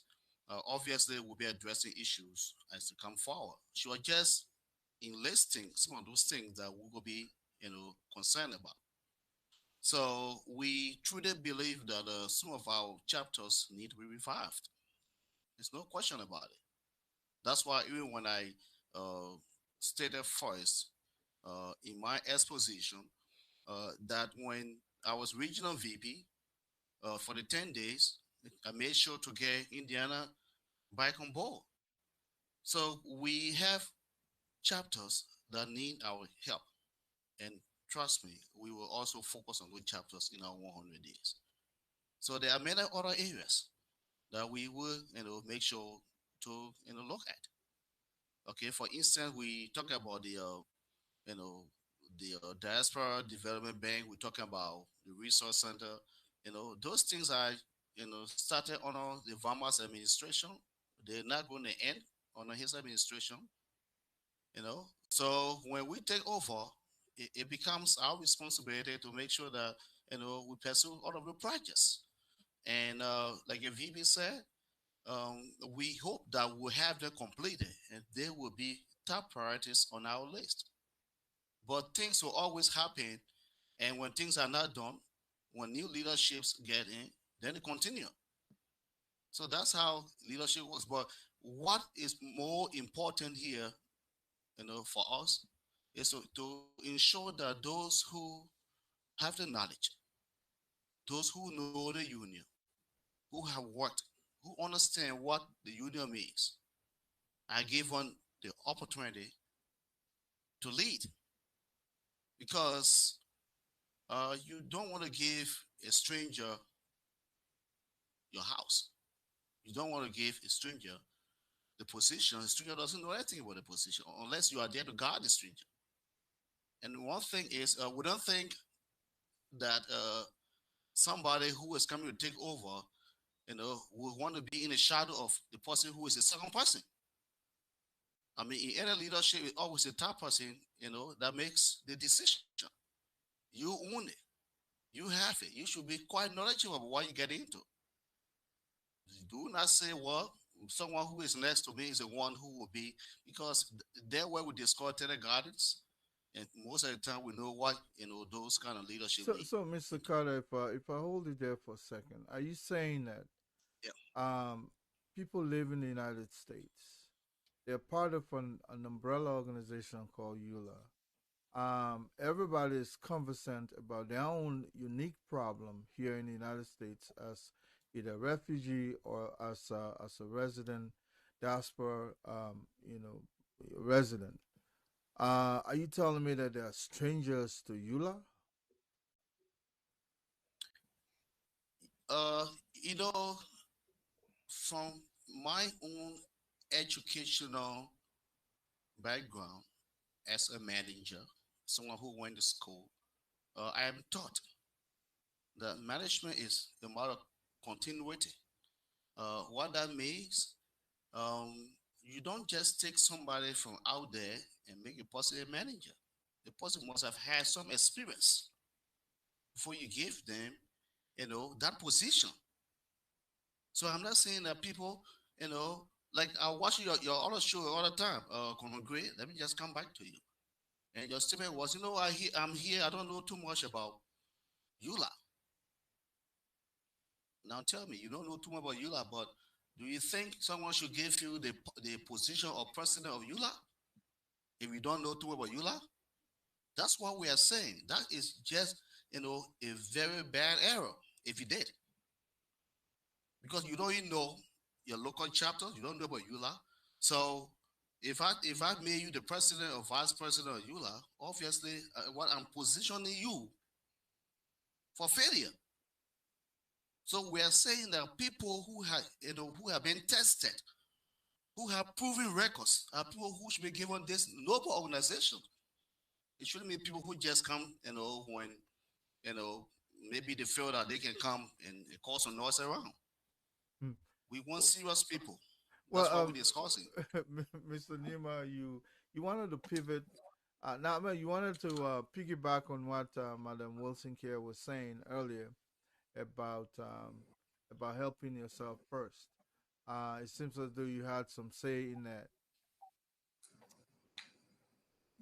obviously we'll be addressing issues as to come forward. She was just enlisting some of those things that we will be, concerned about. So we truly believe that some of our chapters need to be revived. There's no question about it. That's why even when I uh, stated first in my exposition that when I was regional VP for the 10 days, I made sure to get Indiana back on board. So we have chapters that need our help. And trust me, we will also focus on those chapters in our 100 days. So there are many other areas that we will, make sure to, look at. Okay, for instance, we talk about you know, the Diaspora Development Bank. We're talking about the Resource Center. Those things are, started under the Varma's administration. They're not going to end under his administration. So when we take over, it becomes our responsibility to make sure that we pursue all of the projects. And like your VP said, we hope that we'll have them completed, and they will be top priorities on our list. But things will always happen, and when things are not done, when new leaderships get in, then they continue. So that's how leadership works. But what is more important here, for us, is to ensure that those who have the knowledge, those who know the union, who have worked, who understand what the union means, are given the opportunity to lead. Because you don't want to give a stranger your house. You don't want to give a stranger the position. The stranger doesn't know anything about the position unless you are there to guard the stranger. And one thing is, we don't think that somebody who is coming to take over, will want to be in the shadow of the person who is the second person. I mean, in any leadership, it's always the top person, that makes the decision. You own it. You have it. You should be quite knowledgeable about what you get into. Do not say, well, someone who is next to me is the one who will be, because there where we discuss tenor gardens, and most of the time we know what those kind of leadership So, need. so Mr. Carter, if I hold you there for a second, are you saying that Yeah. people live in the United States, they're part of an umbrella organization called EULA. Everybody is conversant about their own unique problem here in the United States as either a refugee or as a resident diaspora, resident. Are you telling me that they are strangers to EULA? Uh, you know, from my own educational background as a manager, someone who went to school, I am taught that management is a matter of continuity. What that means, you don't just take somebody from out there and make a person a manager. The person must have had some experience before you give them, that position. So I'm not saying that people, like I watch your other show all the time, Colonel Gray. Let me just come back to you. And your statement was, I'm here. I don't know too much about EULA. Now tell me, you don't know too much about EULA, but do you think someone should give you the position of president of EULA if you don't know too much about EULA? That's what we are saying. That is just, a very bad error if you did. Because you don't even know your local chapter, you don't know about EULA. So if I made you the president or vice president of EULA, obviously what I'm positioning you for failure. So we are saying that people who have been tested, who have proven records, are people who should be given this noble organization. It shouldn't be people who just come, when maybe they feel that they can come and cause some noise around. Hmm. We want serious people. Well, That's what we're discussing. Mr. Nima, you wanted to pivot Now, man, you wanted to piggyback on what Madam Wilson Care was saying earlier about helping yourself first. It seems as though you had some say in that.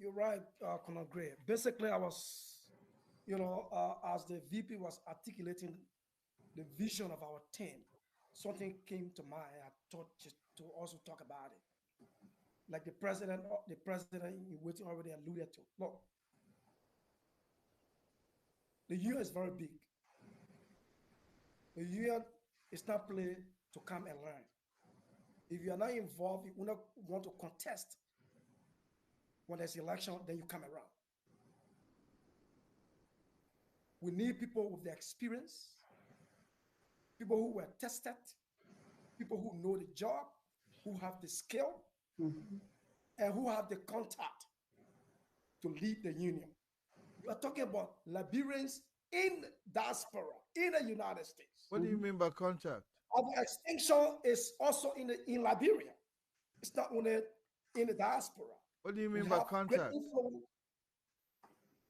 You're right, Colonel Gray. Basically, I was, as the VP was articulating the vision of our team, something came to mind. I thought just to also talk about it. Like the president in waiting already alluded to. Look, the union is very big. The union is not play to come and learn. If you are not involved, you will not want to contest when there's election, then you come around. We need people with the experience, people who were tested, people who know the job, who have the skill, Mhm. and who have the contact to lead the union. You are talking about Liberians in diaspora in the United States. What do you Mhm. mean by contact? Our extinction is also in Liberia. It's not only in the diaspora. What do you We mean by have great contact? influence.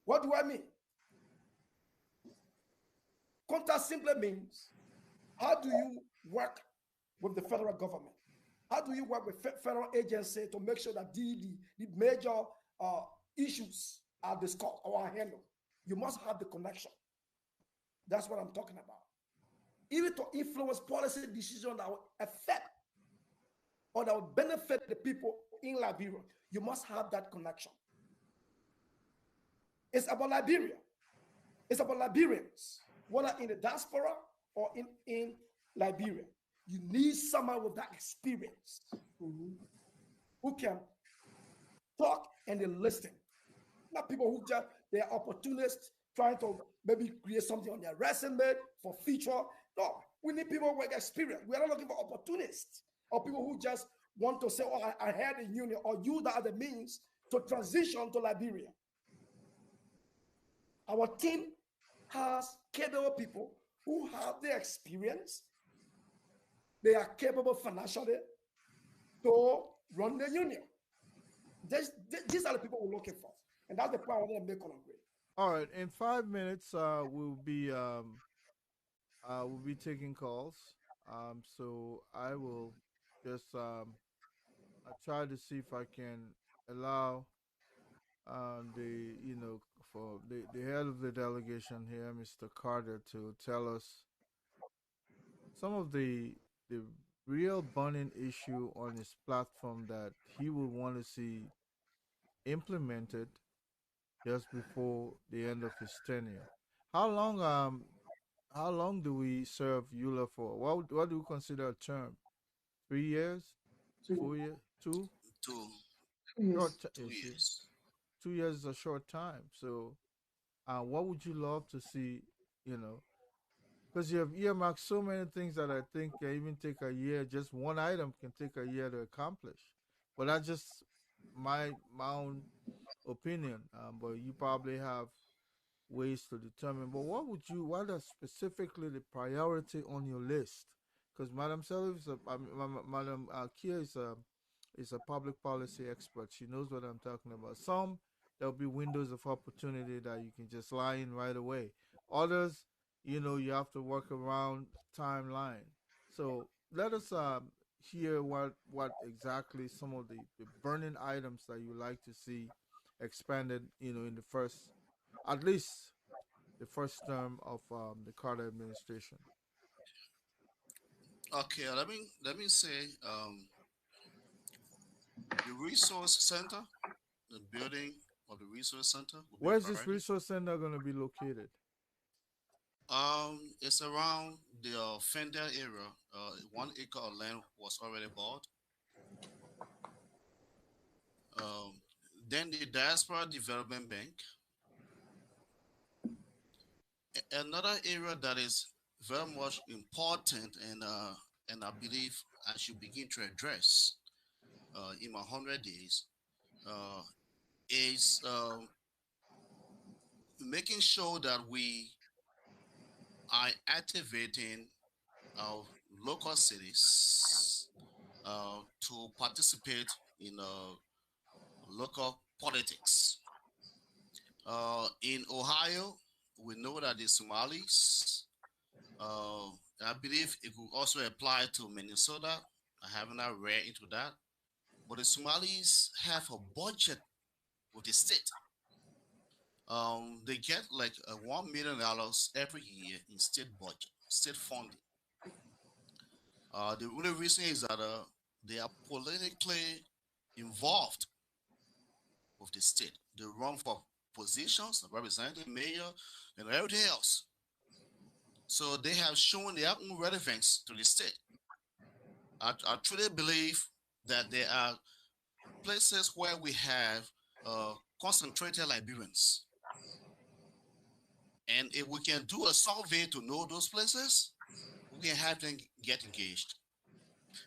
What do I mean? Contact simply means how do you work with the federal government? How do you work with federal agency to make sure that the major uh, issues are discussed or are handled? You must have the connection. That's what I'm talking about. Even to influence policy decisions that will affect or that will benefit the people in Liberia, you must have that connection. It's about Liberia. It's about Liberians, whether in the diaspora or in Liberia. You need someone with that experience Mhm. who can talk and they listen. Not people who just they're opportunists trying to maybe create something on their resume for future. No, we need people with experience. We are not looking for opportunists or people who just want to say, "Oh, I had a union," or you that are the means to transition to Liberia. Our team has capable people who have the experience. They are capable financially to run the union. These are the people we're looking for. And that's the point I wanted to make on Gray. All right, in 5 minutes, we'll be taking calls. So I will just I try to see if I can allow the for the head of the delegation here, Mr. Carter, to tell us some of the real burning issue on his platform that he would want to see implemented just before the end of his tenure. How long how long do we serve Eula for? What do we consider a term? 3 years? Two 4 years? Two? Two years. Short. two You see, years. 2 years is a short time. So, what would you love to see? You know, because you have earmarked so many things that I think can even take a year. Just one item can take a year to accomplish. But that's just my own opinion. But you probably have ways to determine. But what are specifically the priority on your list? Because Madam Selif is Madam Kia is a public policy expert. She knows what I'm talking about. Some there'll be windows of opportunity that you can just lie in right away. Others, you have to work around timeline. So let us hear what exactly some of the burning items that you like to see expanded, in the first, at least the first term of the Carter administration. Okay, let me say the resource center, the building of the resource center will be a Where's this priority. resource center going to be located? It's around the Fender area. 1 acre of land was already bought. Um, then the Diaspora Development Bank. Another area that is very much important and I believe I should begin to address in my 100 days uh, is making sure that we are activating our local cities to participate in local politics. In Ohio, we know that the Somalis, I believe it could also apply to Minnesota. I haven't read into that. But the Somalis have a budget with the state. They get like $1 million every year in state budget, state funding. The only reason is that they are politically involved with the state. They run for positions, representative, mayor, and everything else. So they have shown their own relevance to the state. I truly believe that there are places where we have concentrated Liberians. And if we can do a survey to know those places, we can have them get engaged.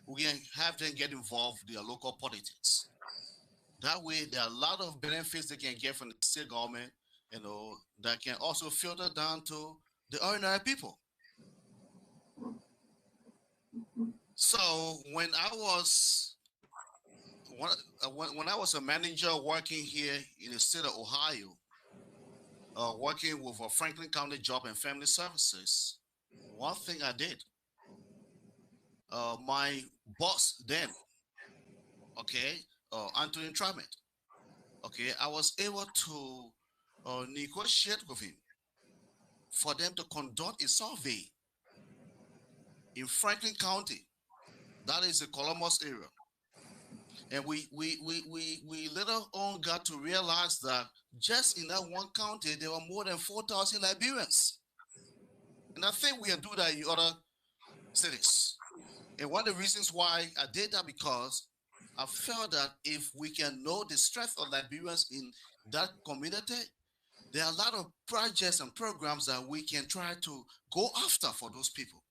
We can have them get involved in their local politics. That way, there are a lot of benefits they can get from the state government, that can also filter down to the ordinary people. So when I was a manager working here in the state of Ohio, working with Franklin County Job and Family Services, one thing I did, my boss then, Anthony Trament, I was able to negotiate with him for them to conduct a survey in Franklin County, that is the Columbus area. And we later on got to realize that just in that one county, there were more than 4,000 Liberians. And I think we can do that in other cities. And one of the reasons why I did that, because I felt that if we can know the strength of Liberians in that community, there are a lot of projects and programs that we can try to go after for those people,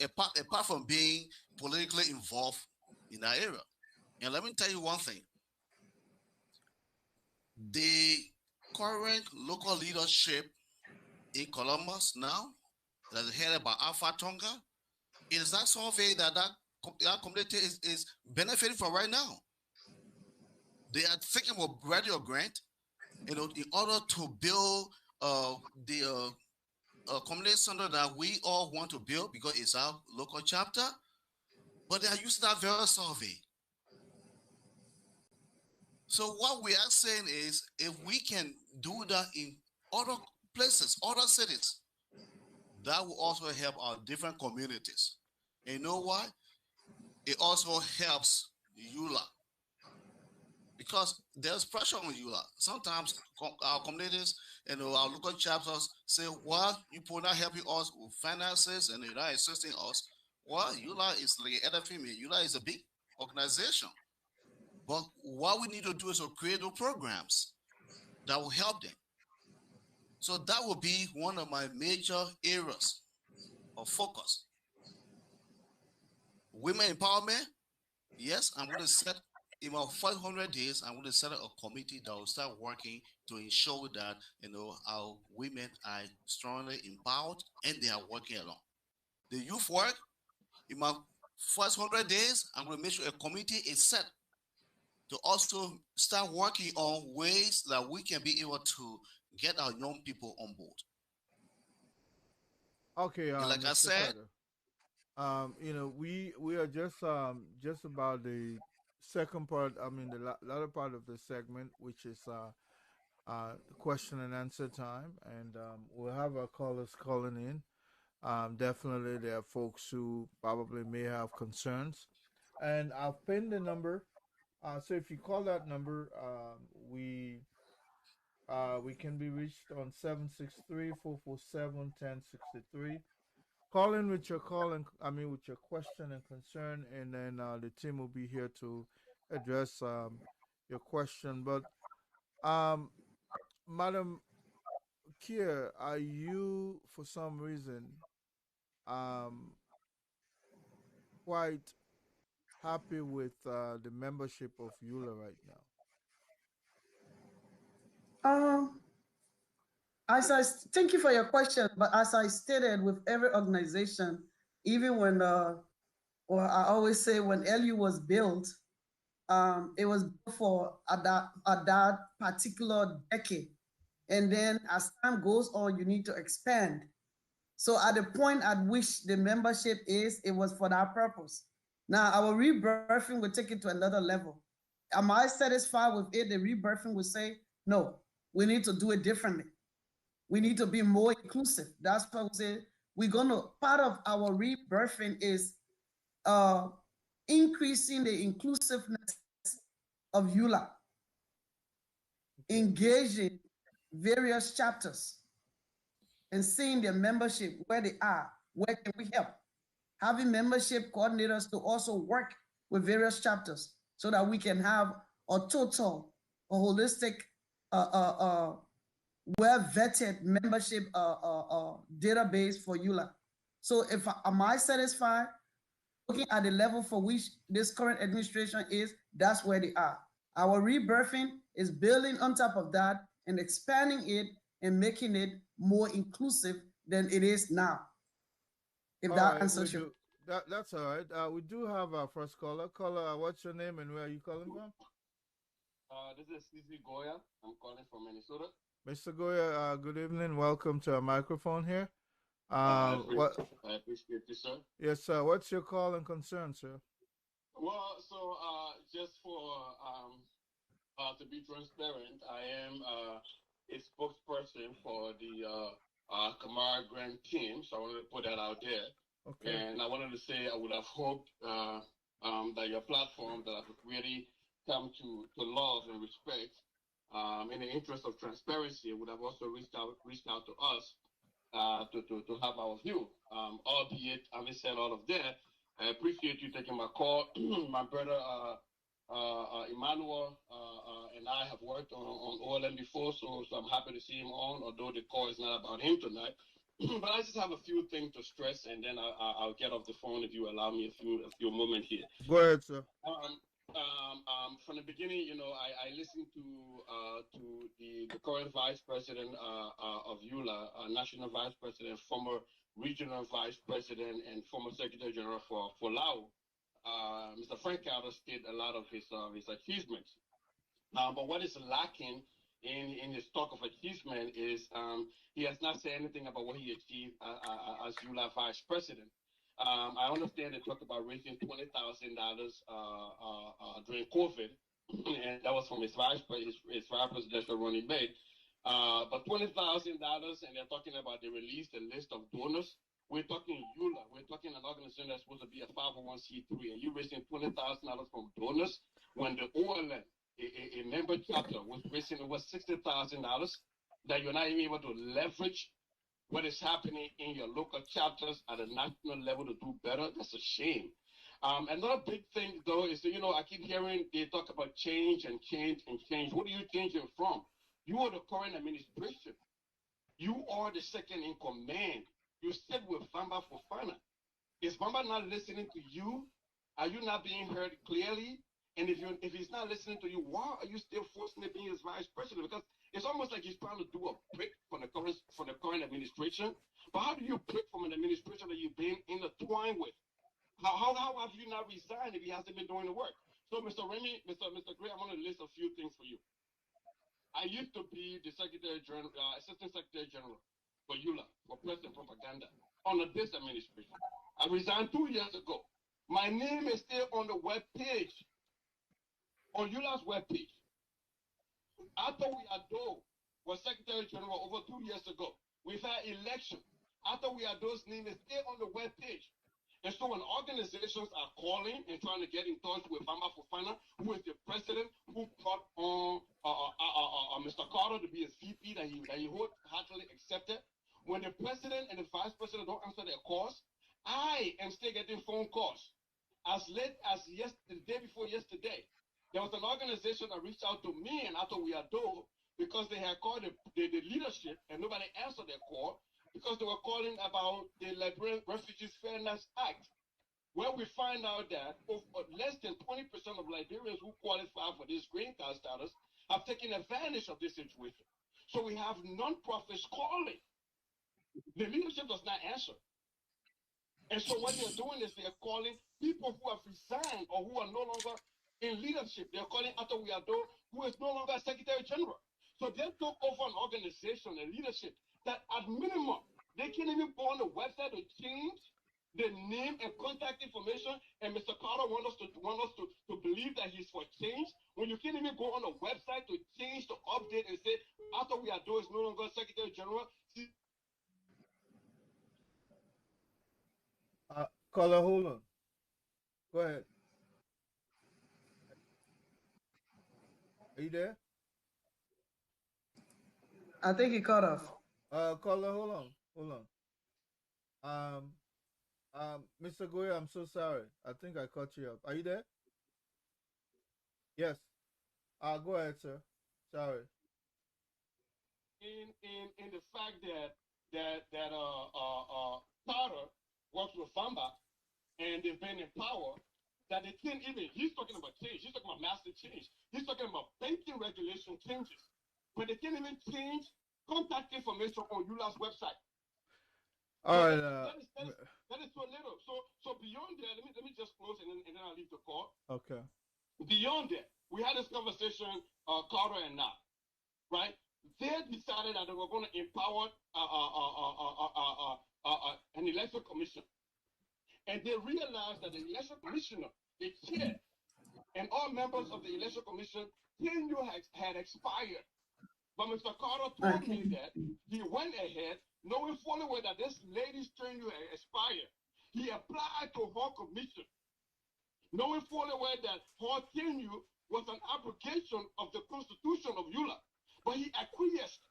apart from being politically involved in that area. And let me tell you one thing. The current local leadership in Columbus now, that is headed by Alpha Tonga, it is that survey that community is benefiting from right now. They are thinking about radio grant, in order to build the community center that we all want to build, because it's our local chapter, but they are using that very survey. So what we are saying is, if we can do that in other places, other cities, that will also help our different communities. And you know why? It also helps EULA, because there's pressure on EULA. Sometimes our communities and our local chapters say, well, you are not helping us with finances and you're not assisting us. Well, EULA is like FMA. EULA is a big organization. But what we need to do is to create those programs that will help them. So that will be one of my major areas of focus. Women empowerment, yes, I'm going to set, in about 500 days, I'm going to set up a committee that will start working to ensure that, our women are strongly empowered and they are working along. The youth work, in my first 100 days, I'm going to make sure a committee is set to also start working on ways that we can be able to get our young people on board. Okay, like Mr. I said, we are just about the second part. I mean, the latter part of the segment, which is question and answer time, and we'll have our callers calling in. Definitely, there are folks who probably may have concerns, and I've pinned the number. So if you call that number, we can be reached on 763-447-1063. Call in with your with your question and concern, and then the team will be here to address your question. But Madam Kier, are you for some reason quite happy with the membership of EULA right now? Thank you for your question, but as I stated, with every organization, even when, or I always say when LU was built, it was built for at that particular decade. And then as time goes on, you need to expand. So at the point at which the membership is, it was for that purpose. Now our rebirthing will take it to another level. Am I satisfied with it? The rebirthing will say, no, we need to do it differently. We need to be more inclusive. That's why we say we're gonna, part of our rebirthing is uh, increasing the inclusiveness of EULA, engaging various chapters and seeing their membership where they are, where can we help? Having membership coordinators to also work with various chapters so that we can have a total, a holistic, well-vetted membership database for EULA. So if am I satisfied? Looking at the level for which this current administration is, that's where they are. Our rebirthing is building on top of that and expanding it and making it more inclusive than it is now. If All that right, answers your that's all right. We do have our first caller. Caller, what's your name and where are you calling from? This is CC Goya. I'm calling from Minnesota. Mr. Goya, good evening. Welcome to our microphone here. I What? appreciate you, sir. Yes, sir. What's your call and concern, sir? Well, so just for to be transparent, I am a spokesperson for the Kamara Grant team, so I wanted to put that out there. Okay. And I wanted to say I would have hoped that your platform that I've really come to love and respect, in the interest of transparency, would have also reached out to us to have our view. Albeit, having said all of that, I appreciate you taking my call. My brother Emmanuel and I have worked on OLM before, so I'm happy to see him on, although the call is not about him tonight. But I just have a few things to stress, and then I'll get off the phone if you allow me a few moments here. Go ahead, sir. From the beginning, you know, I listened to the current vice president of EULA, national vice president, former regional vice president, and former secretary general for Lao. Mr. Frank Carter stated a lot of his achievements. But what is lacking in his talk of achievement is he has not said anything about what he achieved as EULA vice president. I understand they talked about raising $20,000 during COVID, and that was from his vice presidential running mate. But $20,000, and they're talking about they released a list of donors. We're talking EULA. We're talking an organization that's supposed to be a 501c3, and you're raising $20,000 from donors when the OLM, a member chapter, was raising over $60,000 that you're not even able to leverage what is happening in your local chapters at a national level to do better. That's a shame. Another big thing, though, is that, you know, I keep hearing they talk about change and change and change. What are you changing from? You are the current administration. You are the second in command. You sit with Bamba Fofana. Is Bamba not listening to you? Are you not being heard clearly? And if he's not listening to you, why are you still forcing to be his vice president? Because it's almost like he's trying to do a break from the current administration. But how do you break from an administration that you've been intertwined with? How have you not resigned if he hasn't been doing the work? So, Mr. Remy, Mr. Gray, I want to list a few things for you. I used to be the assistant secretary general for EULA, for press and propaganda, under this administration. I resigned 2 years ago. My name is still on the web page, on EULA's web page. Atawi Ado was secretary general over 2 years ago. We've had election. Atawi Ado's name is still on the web page. And so when organizations are calling and trying to get in touch with Bamba Fofana, who is the president, who brought on Mr. Carter to be his VP that he heartily accepted, when the president and the vice president don't answer their calls, I am still getting phone calls. As late as the day before yesterday, there was an organization that reached out to me and Atawi Ado because they had called the leadership and nobody answered their call, because they were calling about the Liberian Refugees Fairness Act, where we find out that less than 20% of Liberians who qualify for this green card status have taken advantage of this situation. So we have non-profits calling. The leadership does not answer. And so what they're doing is they're calling people who have resigned or who are no longer in leadership. They're calling Atawi Ado, who is no longer Secretary General. So they took over an organization and leadership that at minimum, they can't even go on the website to change the name and contact information. And Mr. Carter wants us to believe that he's for change. When you can't even go on the website to change, to update and say, after we are doing is no longer Secretary General. Caller, hold on. Go ahead. Are you there? I think he cut off. Caller, hold on. Mr. Goya, I'm so sorry. I think I cut you up. Are you there? Yes. Go ahead, sir. Sorry. In the fact that Carter works with Famba and they've been in power, that they can't even, he's talking about change, he's talking about massive change, he's talking about banking regulation changes, but they can't even change contact information on ULA's website. All right. That is so little. So beyond that, let me just close and then I'll leave the call. Okay. Beyond that, we had this conversation, Carter and Knott, right? They decided that they were going to empower an election commission. And they realized that the election commissioner, the chair, and all members of the election commission tenure had expired. But Mr. Carter told me that he went ahead, knowing fully well that this lady's tenure had expired. He applied to her commission, knowing fully well that her tenure was an application of the Constitution of EULA. But he acquiesced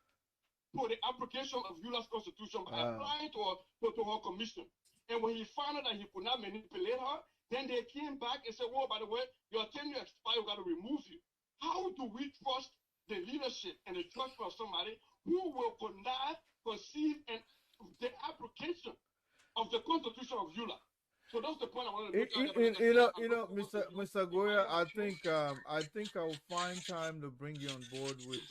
to the application of EULA's Constitution by applying to her commission. And when he found out that he could not manipulate her, then they came back and said, well, by the way, your tenure expired, we got to remove you. How do we trust the leadership and the trust of somebody who will connive, conceive, and the application of the Constitution of EULA? So that's the point I wanted to make. Mr. Goya, I think I will find time to bring you on board with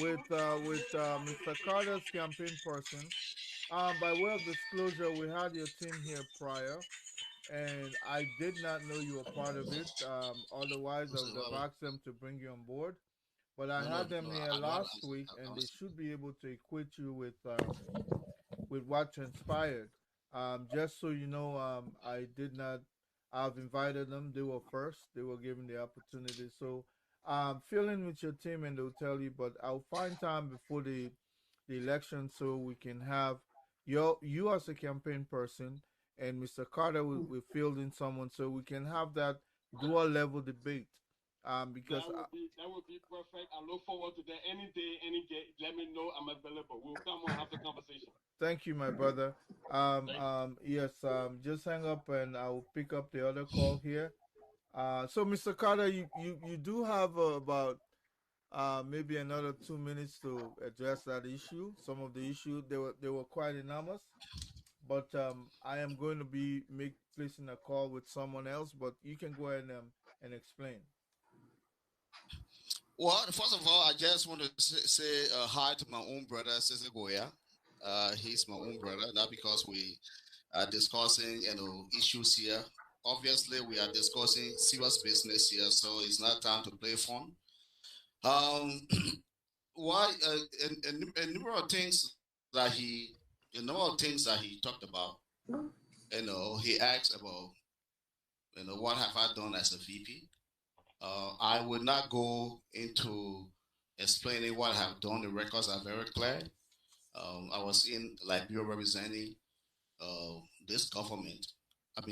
Mr. Carter's campaign person. By way of disclosure, we had your team here prior, and I did not know you were part of it. Otherwise, I would have asked them to bring you on board. But I had them here last week, and they should be able to equip you with what transpired. Just so you know, I did not. I've invited them. They were first. They were given the opportunity. So, fill in with your team, and they'll tell you. But I'll find time before the election so we can have you as a campaign person, and Mr. Carter will field in someone so we can have that dual level debate. Because that would be perfect. I look forward to that any day. Let me know. I'm available. We'll come and have the conversation. Thank you, my brother. Yes. Just hang up and I'll pick up the other call here. So, Mr. Carter, you do have about maybe another 2 minutes to address that issue. Some of the issues they were quite enormous, but I am going to be placing a call with someone else. But you can go ahead and explain. Well, first of all, I just want to say hi to my own brother, Cesar Goya. He's my own brother, not because we are discussing issues here. Obviously, we are discussing serious business here, so it's not time to play fun. Why a number of things that he talked about. He asked about what have I done as a VP. I will not go into explaining what I have done. The records are very clear. I was in Liberia representing this government.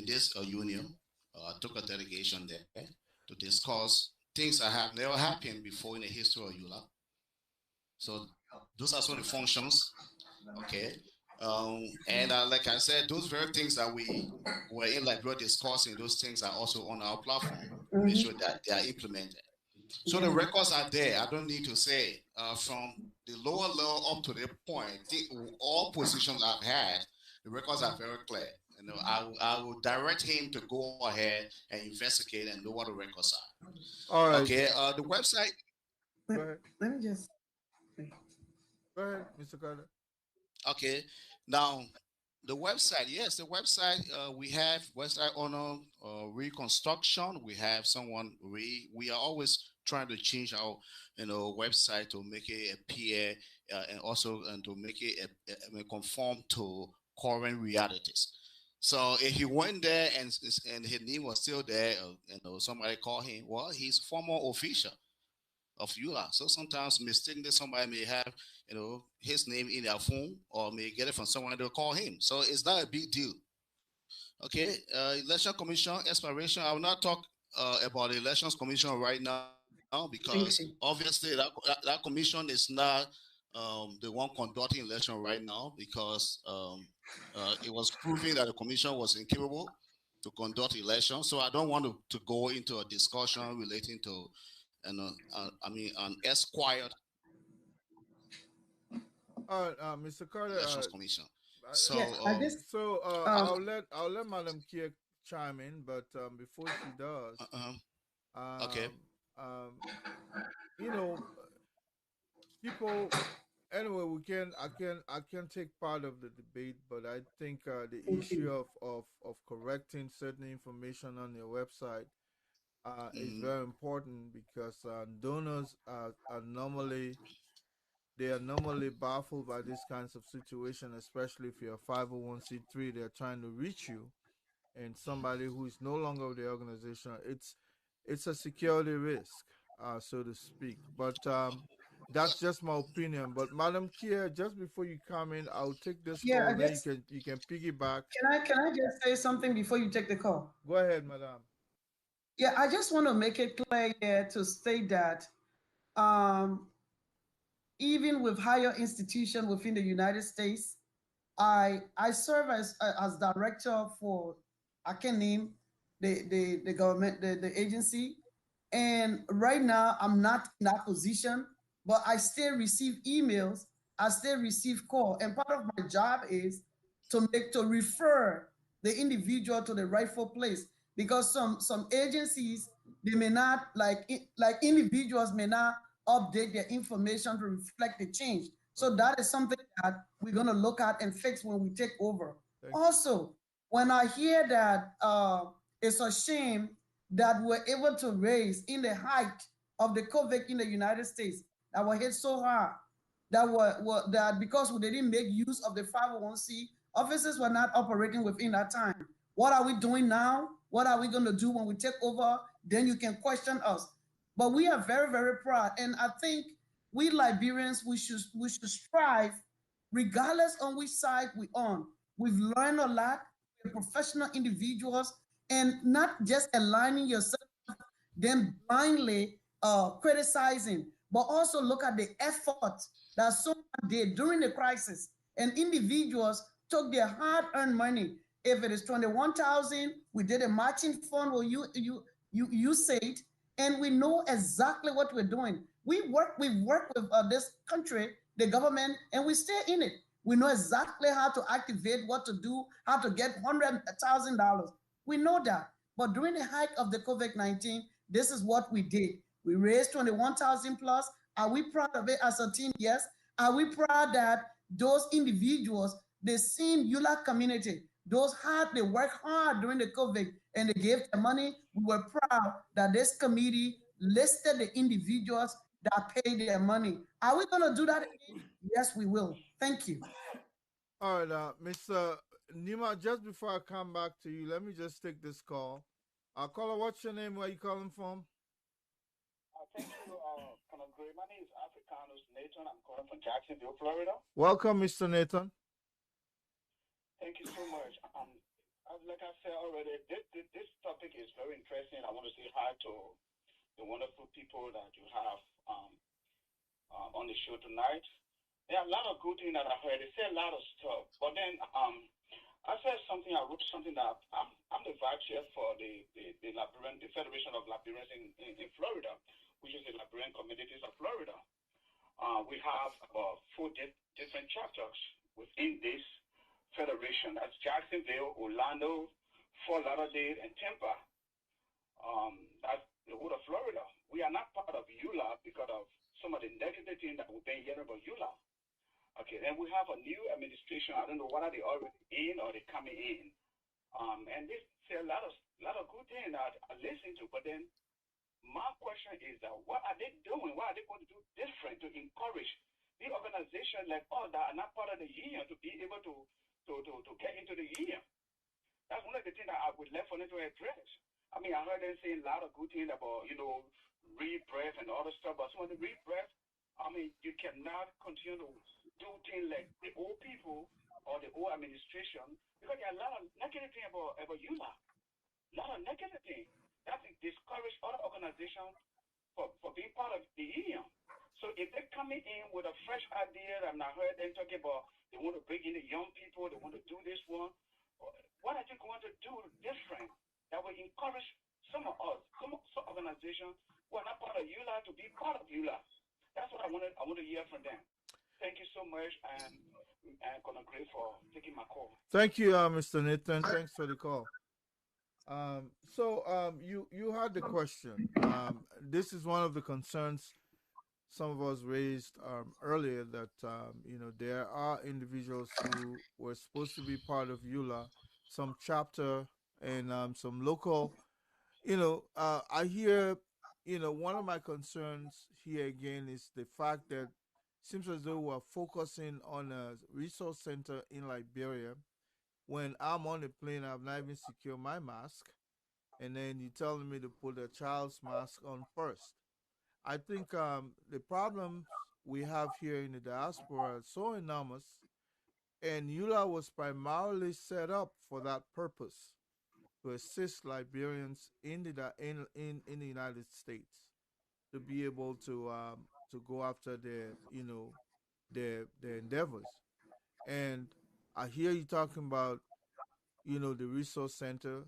This union. I took a delegation there to discuss things that have never happened before in the history of EULA. So those are some of the functions. Okay. And like I said, those very things that we were in Liberia discussing, those things are also on our platform. Make sure that they are implemented. So the records are there. I don't need to say from the lower level up to the point. All positions I've had, the records are very clear. I will direct him to go ahead and investigate and know what the records are. All right. Okay. The website. Go ahead. Let me just. Go ahead, Mr. Carter. Okay. Now, the website. Yes, the website. We have website owner reconstruction. We have someone. We are always trying to change our website to make it appear and also to make it conform to current realities. So if he went there and his name was still there, somebody called him. Well, he's former official of EULA. So sometimes mistakenly somebody may have, his name in their phone or may get it from someone to call him. So it's not a big deal. Okay, Election Commission expiration. I will not talk about the Elections Commission right now because obviously that commission is not the one conducting election right now because it was proving that the commission was incapable to conduct elections. So I don't want to go into a discussion relating to, an expired Mr. Carter, Elections Commission. So, Yeah, I'll let Madam Kia chime in, but before she does, okay. People. Anyway, I can take part of the debate, but I think the issue of correcting certain information on your website is very important because donors are normally baffled by these kinds of situations, especially if you're a 501c3, they're trying to reach you, and somebody who is no longer with the organization, it's a security risk, so to speak. But that's just my opinion. But Madam Kia, just before you come in, I'll take this call. Then you can piggyback. Can I just say something before you take the call? Go ahead, Madam. Yeah, I just want to make it clear here to state that even with higher institutions within the United States, I serve as director for, I can name the government, the agency. And right now I'm not in that position, but I still receive emails, I still receive call. And part of my job is to refer the individual to the rightful place, because some agencies, they may not, like individuals may not update their information to reflect the change. So that is something that we're going to look at and fix when we take over. Also, when I hear that it's a shame that we're able to raise in the height of the COVID in the United States, that were hit so hard, that because they didn't make use of the 501c, offices were not operating within that time. What are we doing now? What are we going to do when we take over? Then you can question us. But we are very, very proud. And I think we Liberians, we should strive, regardless on which side we're on. We've learned a lot. We're professional individuals, and not just aligning yourself, then blindly criticizing, but also look at the effort that someone did during the crisis. And individuals took their hard-earned money. If it is 21,000, we did a matching fund where you say it, and we know exactly what we're doing. We've worked with this country, the government, and we stay in it. We know exactly how to activate, what to do, how to get $100,000. We know that. But during the height of the COVID-19, this is what we did. We raised 21,000 plus. Are we proud of it as a team? Yes. Are we proud that those individuals, the same EULA community, they worked hard during the COVID and they gave their money? We were proud that this committee listed the individuals that paid their money. Are we going to do that again? Yes, we will. Thank you. All right, Mr. Nima, just before I come back to you, let me just take this call. Caller, what's your name? Where are you calling from? Thank you, Colonel Gray. My name is Africanus Nathan. I'm calling from Jacksonville, Florida. Welcome, Mr. Nathan. Thank you so much. Like I said already, this topic is very interesting. I want to say hi to the wonderful people that you have on the show tonight. There are a lot of good things that I heard. They say a lot of stuff, but then I said something. I wrote something that I'm the vice chair for the Federation of Liberians in Florida, which is the Liberian communities of Florida. We have about 4 different chapters within this federation. That's Jacksonville, Orlando, Fort Lauderdale, and Tampa. That's the whole of Florida. We are not part of EULA because of some of the negative things that we've been hearing about EULA. Okay, then we have a new administration. I don't know whether they already in or they coming in. And they say a lot of good things that I listen to, but then My question is that what are they doing? What are they going to do different to encourage the organization like us that are not part of the union to be able to get into the union? That's one of the things that I would love for them to address. I mean, I heard them saying a lot of good things about, rebirth and all the stuff, but some of the rebirth, I mean, you cannot continue to do things like the old people or the old administration because there are a lot of negative things about ULA. A lot of negative things. That discourage other organizations for being part of the union. So if they're coming in with a fresh idea, and I heard them talking about they want to bring in the young people, they want to do this one, what are you going to do different that will encourage some of us, some organizations who are not part of ULA to be part of ULA? That's what I want to hear from them. Thank you so much, and I'm gonna great for taking my call. Thank you, Mr. Nathan. Thanks for the call. You had the question. This is one of the concerns some of us raised earlier that there are individuals who were supposed to be part of EULA, some chapter and some local. I hear. One of my concerns here again is the fact that seems as though we're focusing on a resource center in Liberia. When I'm on the plane, I've not even secured my mask, and then you're telling me to put a child's mask on first. I think the problems we have here in the diaspora are so enormous, and EULA was primarily set up for that purpose to assist Liberians in the United States to be able to go after their endeavors. And I hear you talking about the resource center,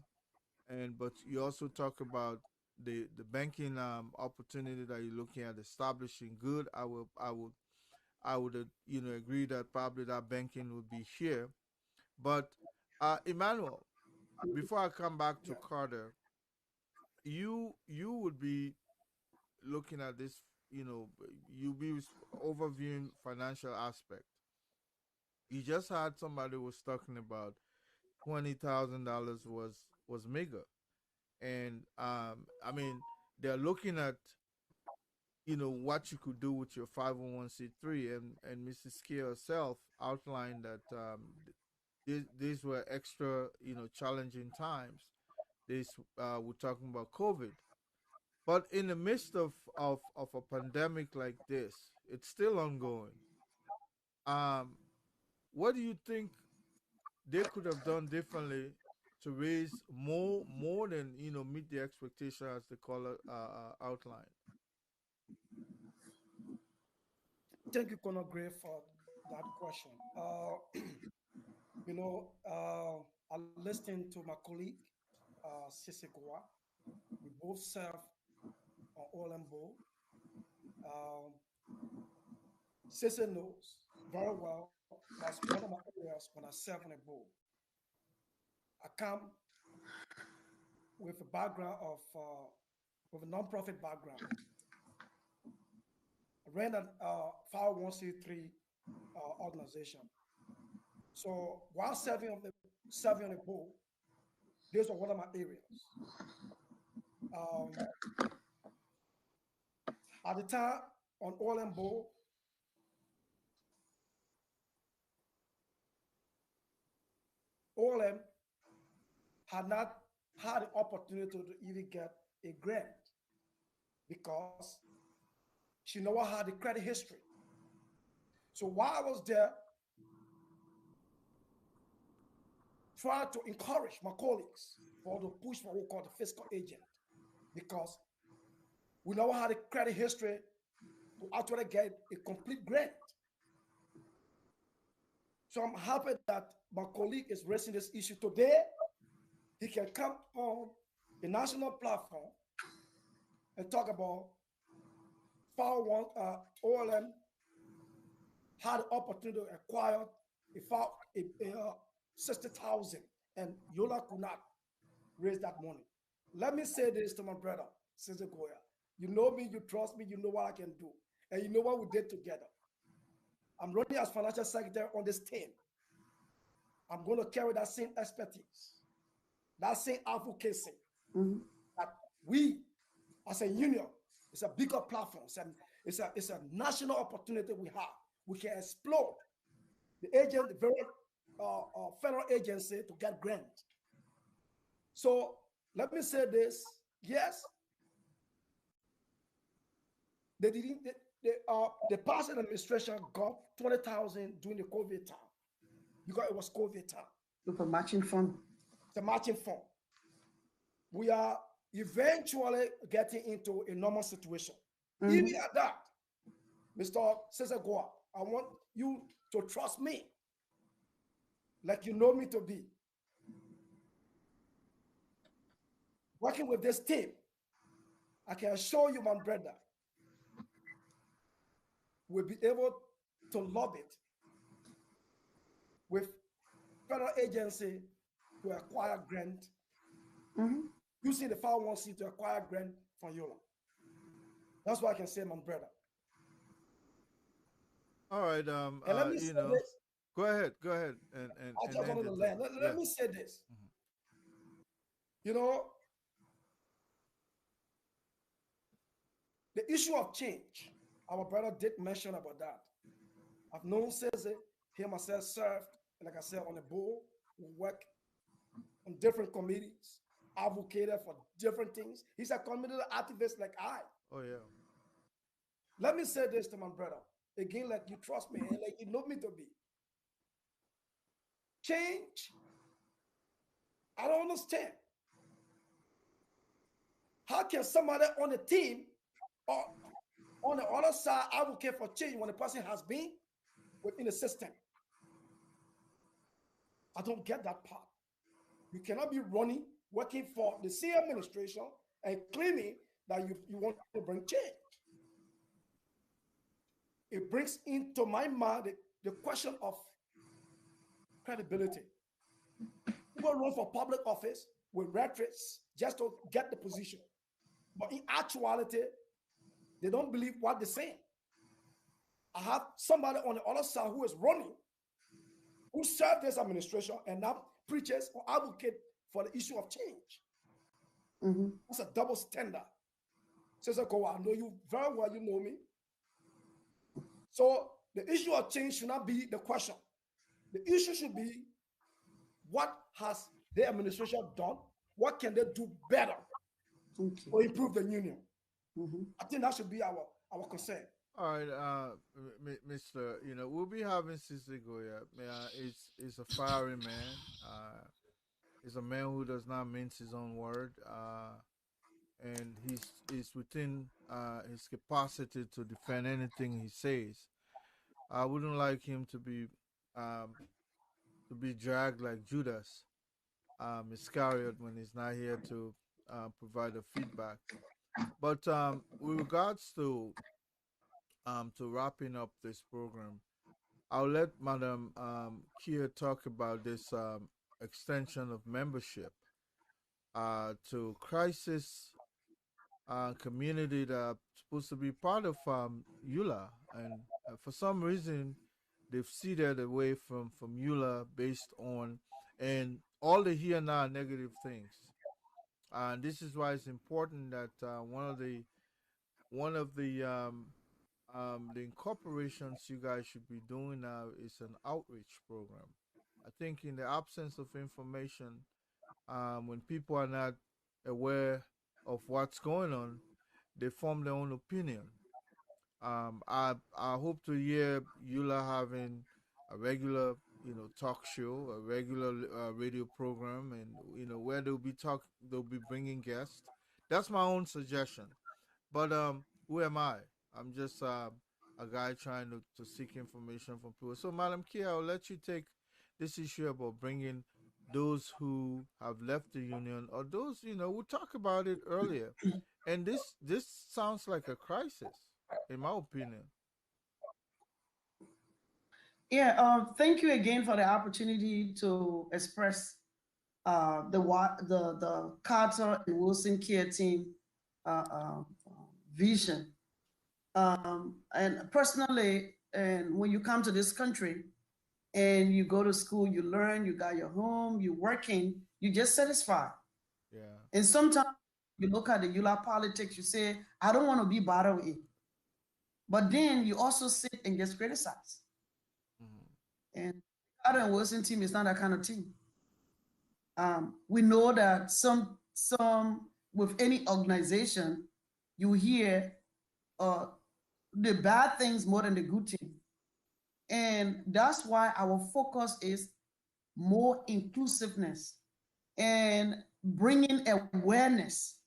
and but you also talk about the banking opportunity that you're looking at establishing. Good. I would agree that probably that banking would be here. But Emmanuel, before I come back to Yeah. Carter, you would be looking at this. You'll be overviewing financial aspect. You just had somebody was talking about $20,000 was meager, and I mean they're looking at what you could do with your 501c3, and Mrs. Kia herself outlined that these were extra challenging times. This we're talking about COVID, but in the midst of a pandemic like this, it's still ongoing. Um, what do you think they could have done differently to raise more than meet the expectation as the caller outlined? Thank you, Conor Gray, for that question. I listened to my colleague, Sisi Goa. We both serve on Olembo. Um, Sisi knows very well that's one of my areas when I serve on a board. I come with a background of with a nonprofit background. I ran a 501c3 organization. So while serving on the board, these are one of my areas. Um, at the time on oil and board, OLM had not had the opportunity to even get a grant because she never had the credit history. So while I was there, trying to encourage my colleagues for the push for what we call the fiscal agent, because we never had a credit history to actually get a complete grant. So I'm happy that my colleague is raising this issue today. He can come on the national platform and talk about 501 OLM had the opportunity to acquire a 60,000, and Yola could not raise that money. Let me say this to my brother, Cesar Goya. You know me, you trust me, you know what I can do, and you know what we did together. I'm running as financial secretary on this team. I'm going to carry that same expertise, that same advocacy that we as a union, it's a bigger platform. It's a national opportunity we have. We can explore the very federal agency to get grants. So let me say this: yes, they didn't. The past administration got 20,000 during the COVID time because it was COVID time. With a matching fund. It's a matching fund. We are eventually getting into a normal situation. Mm-hmm. Even at that, Mr. Cesar Goa, I want you to trust me like you know me to be. Working with this team, I can assure you, my brother, we'll be able to lobby it with federal agency to acquire grant, using the 501c to acquire grant from Yola. That's what I can say, my brother. All right. And let me say this. Go ahead. And I just wanted to learn. Let me say this. You know, the issue of change, our brother did mention about that. I've known Cesar, he myself served, like I said, on the board. We work on different committees, advocated for different things. He's a community activist like I. Oh, yeah. Let me say this to my brother. Again, like you trust me and like you know me to be. Change, I don't understand. How can somebody on the team or on the other side advocate for change when the person has been within the system? I don't get that part. You cannot be running, working for the same administration and claiming that you want to bring change. It brings into my mind the question of credibility. People run for public office with rhetoric just to get the position. But in actuality, they don't believe what they're saying. I have somebody on the other side who is running, who served this administration and now preaches or advocates for the issue of change. That's a double standard. Says, I know you very well, you know me. So the issue of change should not be the question. The issue should be, what has the administration done? What can they do better to improve the union? I think that should be our concern. All right, Mr. We'll be having Cesar Goya. He's a fiery man. He's a man who does not mince his own word. And he's within his capacity to defend anything he says. I wouldn't like him to be dragged like Judas Iscariot when he's not here to provide a feedback. But with regards to wrapping up this program, I'll let Madam Kia talk about this extension of membership to crisis community that's supposed to be part of EULA, and for some reason they've ceded away from EULA based on and all the here now negative things. And this is why it's important that one of the incorporations you guys should be doing now is an outreach program. I think in the absence of information, when people are not aware of what's going on, they form their own opinion. I hope to hear EULA having a regular, talk show, a regular radio program, and where they'll be bringing guests. That's my own suggestion. But who am I? I'm just a guy trying to seek information from people. So, Madam Kia, I'll let you take this issue about bringing those who have left the union, or those, we talked about it earlier. And this sounds like a crisis, in my opinion. Yeah, thank you again for the opportunity to express the Carter and Wilson Care team vision. And personally, and when you come to this country and you go to school, you learn, you got your home, you're working, you just satisfied. Yeah. And sometimes you look at the EULA politics, you say, I don't want to be part of it. But then you also sit and get criticized. And Carter Wilson team is not that kind of team. We know that some with any organization, you hear the bad things more than the good things. And that's why our focus is more inclusiveness and bringing awareness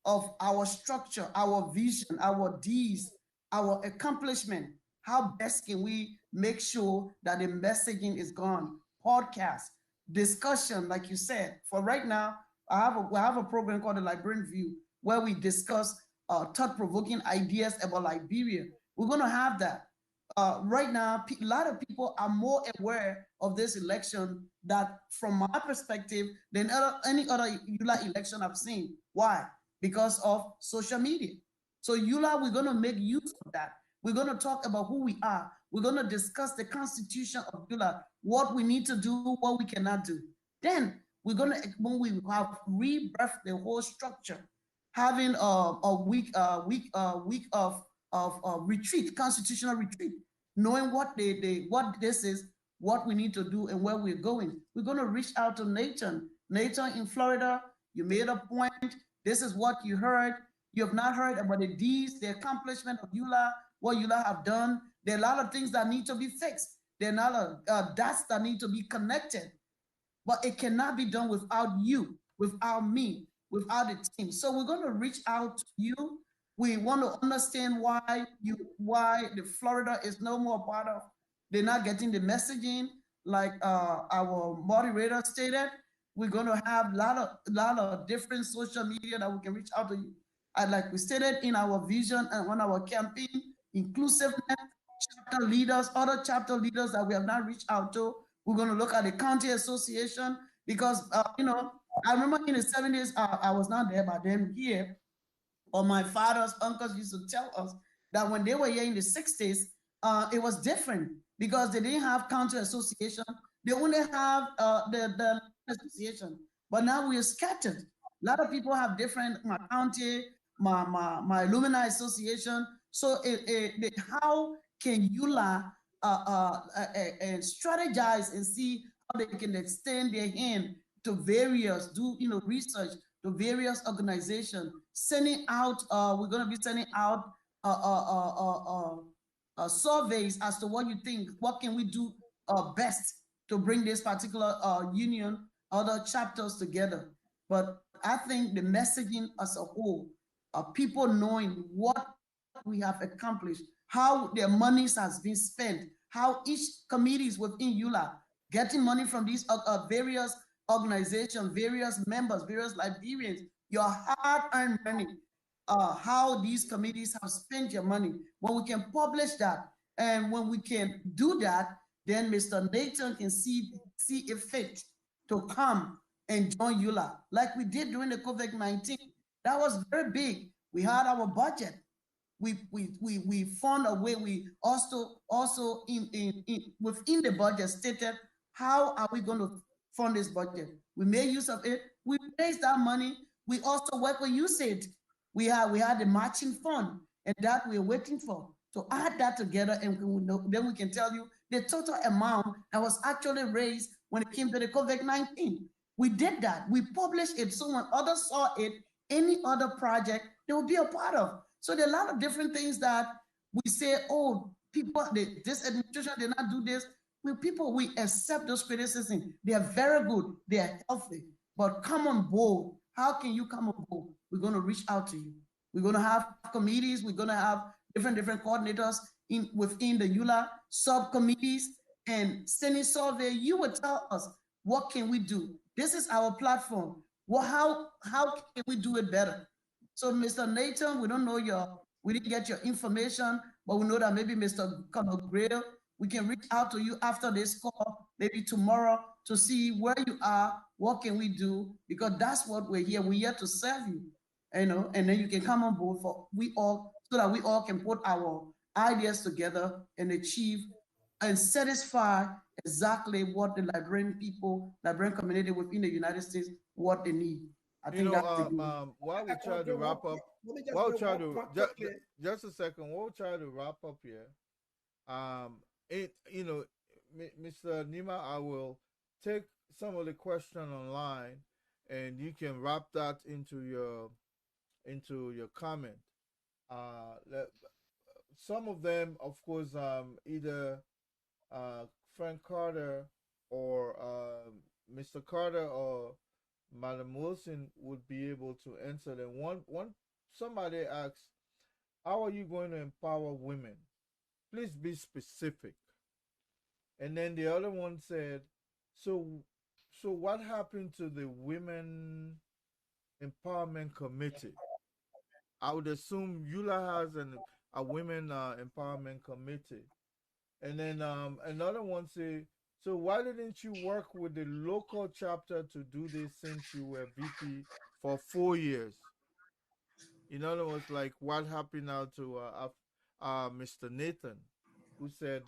of our structure, our vision, our deeds, our accomplishment. How best can we make sure that the messaging is gone? Podcast, discussion, like you said. For right now, I have a program called the Liberian View where we discuss thought-provoking ideas about Liberia. We're going to have that. Right now, a lot of people are more aware of this election that, from my perspective, than any other EULA election I've seen. Why? Because of social media. So EULA, we're going to make use of that. We're going to talk about who we are. We're going to discuss the constitution of EULA, what we need to do, what we cannot do. Then we're going to, when we have rebirthed the whole structure, having a week of retreat, constitutional retreat, knowing what what this is, what we need to do, and where we're going. We're going to reach out to Nathan. Nathan in Florida, you made a point. This is what you heard. You have not heard about the deeds, the accomplishment of EULA, what EULA have done. There are a lot of things that need to be fixed. There are a lot of dots that need to be connected. But it cannot be done without you, without me, without the team. So we're going to reach out to you. We want to understand why the Florida is no more part of. They're not getting the messaging like our moderator stated. We're going to have a lot of different social media that we can reach out to you. And like we stated in our vision and on our campaign, inclusiveness, chapter leaders, other chapter leaders that we have not reached out to. We're going to look at the county association because, you know, I remember in the 70s, I was not there, but then here, or my father's uncles used to tell us that when they were here in the 60s, it was different because they didn't have county association. They only have the association. But now we are scattered. A lot of people have different, my county, my alumni association. So how can EULA strategize and see how they can extend their hand to various, research to various organizations, sending out, we're going to be sending out surveys as to what you think, what can we do best to bring this particular union, other chapters together. But I think the messaging as a whole, people knowing what we have accomplished, how their monies has been spent, how each committees within EULA getting money from these various organizations, various members, various Liberians, your hard-earned money, how these committees have spent your money. When we can publish that, and when we can do that, then Mr. Nathan can see it fit to come and join EULA, like we did during the COVID-19. That was very big. We had our budget. We found a way. We also within the budget stated how are we going to fund this budget. We made use of it. We raised that money. We also work with USAID. We had the matching fund, and that we're waiting for. To add that together, and then we can tell you the total amount that was actually raised when it came to the COVID-19. We did that. We published it, so when others saw it, any other project they will be a part of. So there are a lot of different things that we say, oh, people, this administration did not do this. We accept those criticisms. They are very good. They are healthy. But come on board. How can you come on board? We're going to reach out to you. We're going to have committees. We're going to have different coordinators within the EULA subcommittees, and sending survey. You will tell us what can we do. This is our platform. Well, how can we do it better? So, Mr. Nathan, we don't know we didn't get your information, but we know that maybe Mr. Colonel Grail, we can reach out to you after this call, maybe tomorrow, to see where you are, what can we do, because that's what we're here. We're here to serve you, and then you can come on board so that we all can put our ideas together and achieve and satisfy exactly what the Liberian people, Liberian community within the United States, what they need. I think that's a good. while we try to wrap up, let me just while we make try one to point quickly. just a second, we'll try to wrap up here. Mr. Nima, I will take some of the question online, and you can wrap that into your comment. Some of them, of course, either Frank Carter or Mr. Carter or Madam Wilson would be able to answer them. Somebody asks, "How are you going to empower women? Please be specific." And then the other one said, "So, what happened to the Women Empowerment Committee?" I would assume EULA has a Women Empowerment Committee. And then another one say, "So why didn't you work with the local chapter to do this since you were VP for 4 years?" In other words, like what happened now to Mr. Nathan, who said,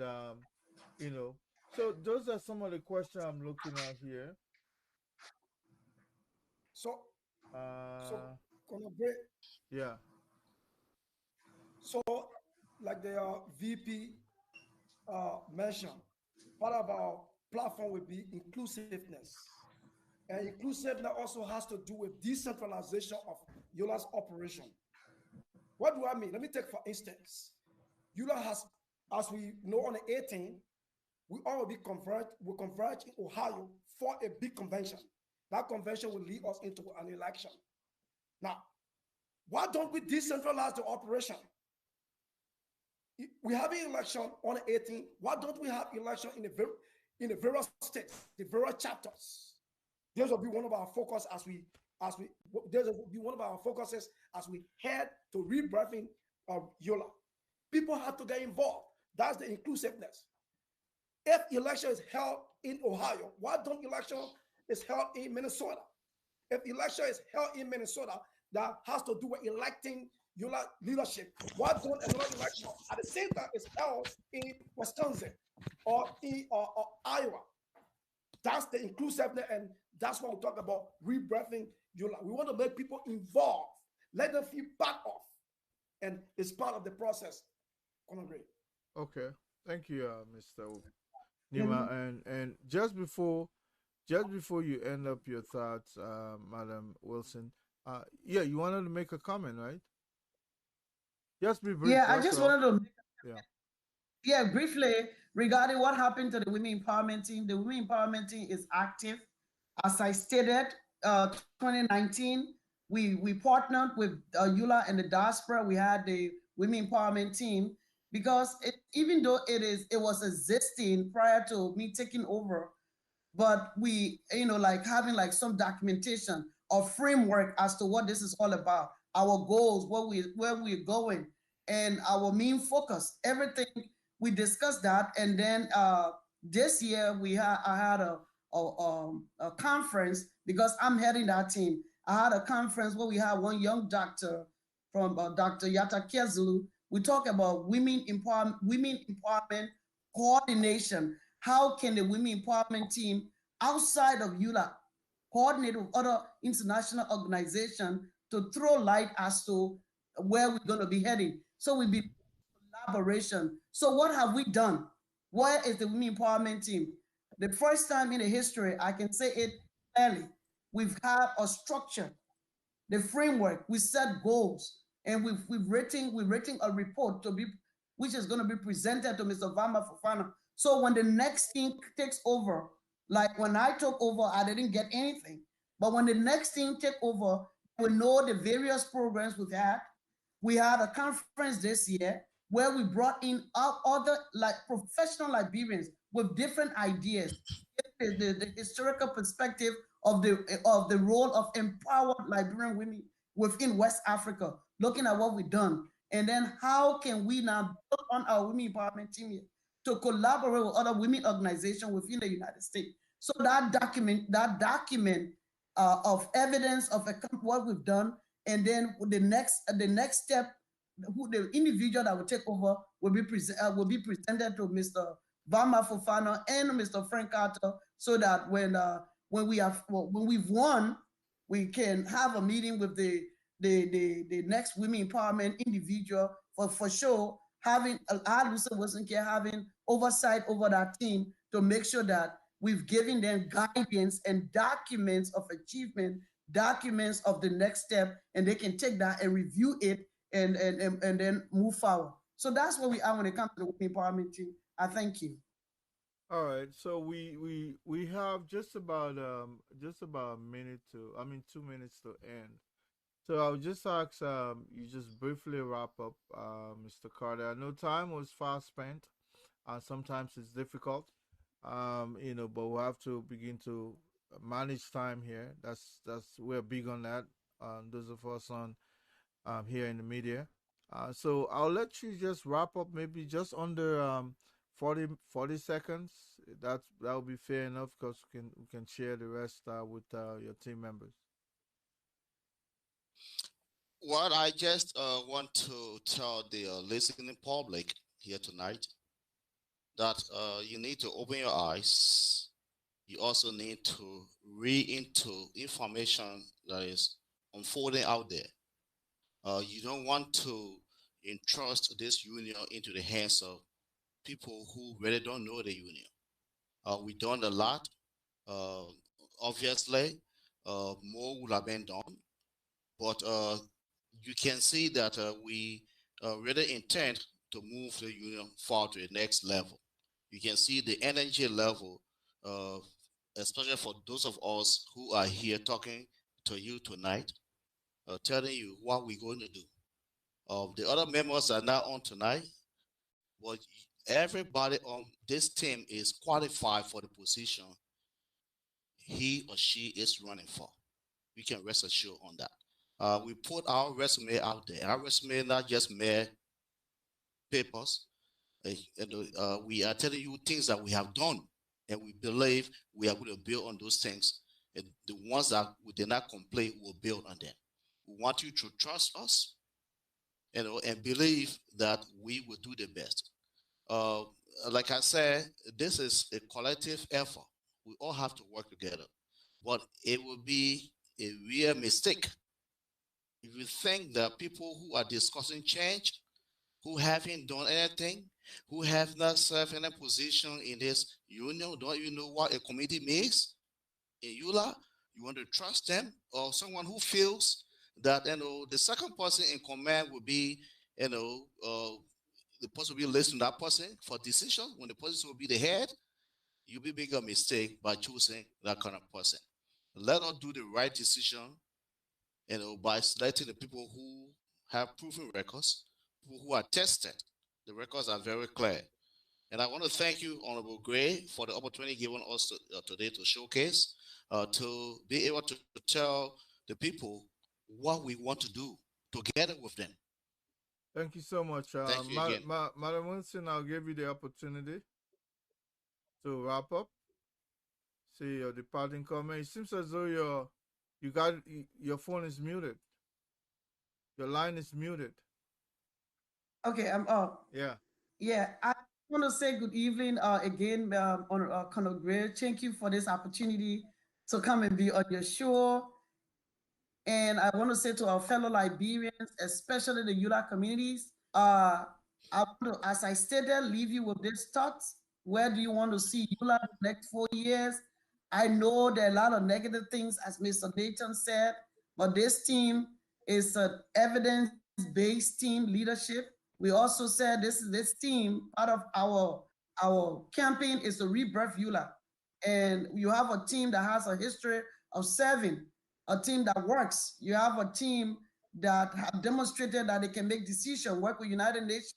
So those are some of the questions I'm looking at here. So, Uh, collaborate. yeah. So, like the VP mentioned, part of our platform will be inclusiveness. And inclusiveness also has to do with decentralization of EULA's operation. What do I mean? Let me take, for instance, EULA has, as we know, on the 18th, we all will converge in Ohio for a big convention. That convention will lead us into an election. Now, why don't we decentralize the operation? We have an election on the 18th. Why don't we have election in the various states, the various chapters? This will be one of our focus as we this will be one of our focuses as we head to rebirthing of EULA. People have to get involved. That's the inclusiveness. If election is held in Ohio, why don't election is held in Minnesota? If election is held in Minnesota, that has to do with electing EULA leadership. Why don't another election at the same time is held in Wisconsin or in or Iowa? That's the inclusiveness, and that's what we talk about rebirthing EULA. We want to make people involved, let them feel part of, and it's part of the process. Okay, thank you, Mr. Nima. And just before you end up your thoughts, Madam Wilson, you wanted to make a comment, right? Just be brief. Yeah, I just wanted to briefly regarding what happened to the Women Empowerment Team. The Women Empowerment Team is active. As I stated, 2019, we partnered with EULA and the diaspora. We had the Women Empowerment Team because even though it was existing prior to me taking over, but we, like having like some documentation or framework as to what this is all about, our goals, where we're going, and our main focus, everything. We discussed that, and then this year I had a conference because I'm heading that team. I had a conference where we had one young doctor from Dr. Yata Kezulu. We talk about women empowerment coordination. How can the women empowerment team outside of EULA coordinate with other international organizations to throw light as to where we're going to be heading? So we be collaboration. So what have we done? Where is the women empowerment team? The first time in the history, I can say it clearly, we've had a structure, the framework, we set goals, and we've written a report which is going to be presented to Mr. Vama Fofana. So when the next team takes over, like when I took over, I didn't get anything. But when the next team take over, we know the various programs we've had. We had a conference this year where we brought in other like professional Liberians with different ideas, the historical perspective of the role of empowered Liberian women within West Africa, looking at what we've done, and then how can we now build on our women empowerment team here to collaborate with other women organizations within the United States. So that document of evidence of what we've done, and then the next step, who the individual that will take over will be presented to Mr. Vama Fofana and Mr. Frank Carter, so that when we've won, We can have a meeting with the next women empowerment individual for sure, having Lucy Wilson Care having oversight over that team to make sure that we've given them guidance and documents of achievement, documents of the next step, and they can take that and review it and then move forward. So that's what we are when it comes to the women empowerment team. I thank you. All right, so we have just about a minute to, I mean, 2 minutes to end. So I'll just ask you just briefly wrap up, Mr. Carter. I know time was fast spent, and sometimes it's difficult, but we have to begin to manage time here. That's we're big on that. Those of us on here in the media. So I'll let you just wrap up, maybe just under 40 seconds. That will be fair enough, because we can share the rest with your team members. What I just want to tell the listening public here tonight, that you need to open your eyes. You also need to read into information that is unfolding out there. You don't want to entrust this union into the hands of people who really don't know the union. We've done a lot. Obviously, more would have been done, but you can see that we really intend to move the union forward to the next level. You can see the energy level, especially for those of us who are here talking to you tonight, telling you what we're going to do. The other members are not on tonight, but everybody on this team is qualified for the position he or she is running for. We can rest assured on that. We put our resume out there. Our resume not just mere papers. We are telling you things that we have done, and we believe we are going to build on those things. And the ones that we did not complete, will build on them. We want you to trust us, and believe that we will do the best. Like I said, this is a collective effort. We all have to work together, but it will be a real mistake if you think that people who are discussing change, who haven't done anything, who have not served any position in this union, don't you know what a committee means in EULA? You want to trust them, or someone who feels that the second person in command will be the person will be listening to that person for decision when the person will be the head. You'll be making a mistake by choosing that kind of person. Let us do the right decision, by selecting the people who have proven records, people who are tested. The records are very clear. And I want to thank you, Honorable Gray, for the opportunity given us today to showcase, to be able to tell the people what we want to do together with them. Thank you so much. Thank you again. Madam Wilson, I'll give you the opportunity to wrap up. See your departing comment. It seems as though your phone is muted. Your line is muted. Okay, I'm up. Yeah. Yeah, I want to say good evening again, Colonel Gray. Thank you for this opportunity to come and be on your show. And I want to say to our fellow Liberians, especially the EULA communities, I want to, as I stated, leave you with this thought. Where do you want to see EULA in the next 4 years? I know there are a lot of negative things, as Mr. Nathan said, but this team is an evidence-based team leadership. We also said this team, part of our campaign is to rebirth EULA. And you have a team that has a history of serving, a team that works. You have a team that have demonstrated that they can make decisions, work with United Nations,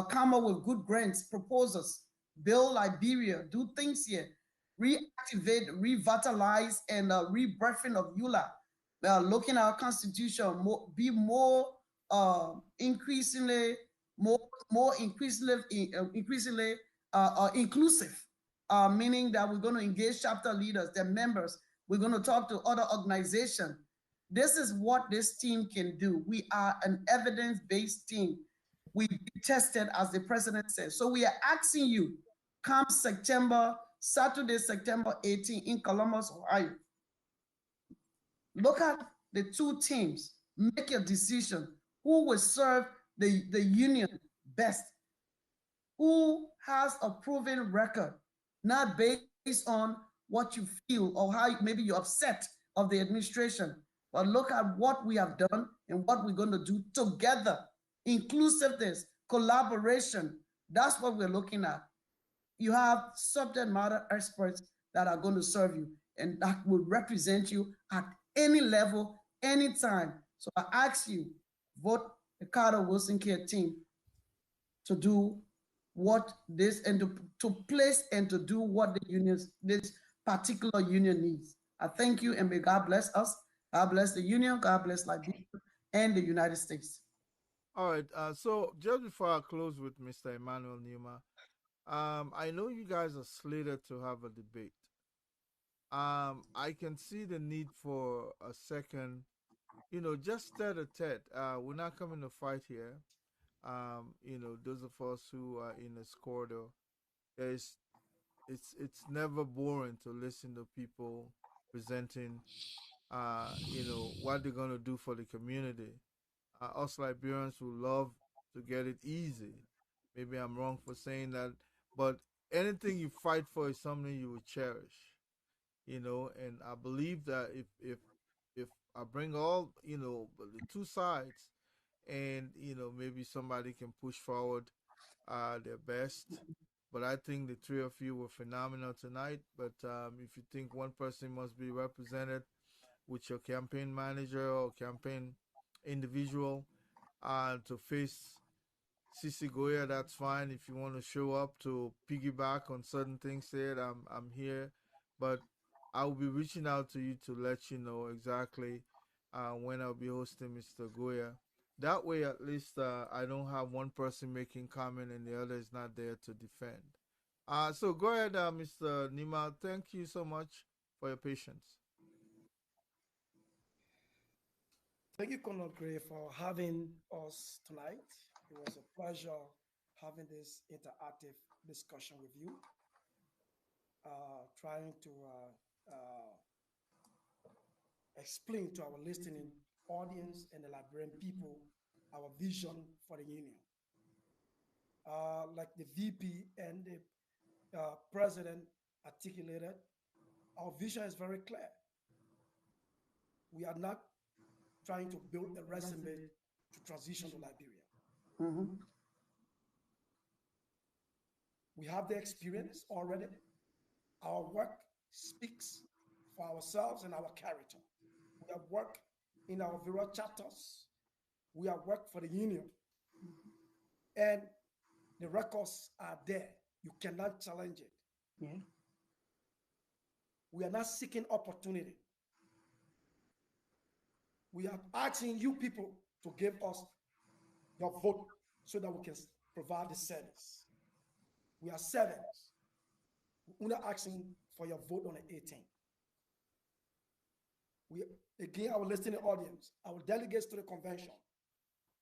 come up with good grants, proposals, build Liberia, do things here, reactivate, revitalize, and rebirthing of EULA. Looking at our constitution, be more increasingly inclusive, meaning that we're going to engage chapter leaders, their members. We're going to talk to other organizations. This is what this team can do. We are an evidence-based team. We tested, as the president said. So we are asking you, come Saturday, September 18 in Columbus, Ohio. Look at the two teams. Make a decision. Who will serve the union best? Who has a proven record, not based on what you feel or how maybe you're upset of the administration, but look at what we have done and what we're going to do together. Inclusiveness, collaboration. That's what we're looking at. You have subject matter experts that are going to serve you and that will represent you at any level, anytime. So I ask you, vote the Carter Wilson Care team to do what this and to place and to do what the unions, this particular union needs. I thank you and may God bless us. God bless the union. God bless Liberia and the United States. All right. So just before I close with Mr. Emmanuel Newman, I know you guys are slated to have a debate. I can see the need for a second, just tete-a-tete. We're not coming to fight here. Those of us who are in this corridor, it's never boring to listen to people presenting, what they're gonna do for the community. Us Liberians who love to get it easy. Maybe I'm wrong for saying that, but anything you fight for is something you will cherish. And I believe that if I bring all the two sides, and maybe somebody can push forward their best. But I think the three of you were phenomenal tonight. But if you think one person must be represented with your campaign manager or campaign individual to face Sisi Goya, that's fine. If you want to show up to piggyback on certain things said, I'm here. But I will be reaching out to you to let you know exactly when I'll be hosting Mr. Goya. That way, at least I don't have one person making comment and the other is not there to defend. So go ahead, Mr. Nima. Thank you so much for your patience. Thank you, Colonel Gray, for having us tonight. It was a pleasure having this interactive discussion with you, trying to explain to our listening audience and the Liberian people our vision for the union. Like the VP and the president articulated, our vision is very clear. We are not trying to build a resume to transition to Liberia. Mm-hmm. We have the experience already. Our work speaks for ourselves and our character. We have worked in our various chapters. We have worked for the union. And the records are there. You cannot challenge it. Yeah. We are not seeking opportunity. We are asking you people to give us your vote so that we can provide the service. We are servants. We're not asking for your vote on the 18th. We, again, our listening audience, our delegates to the convention,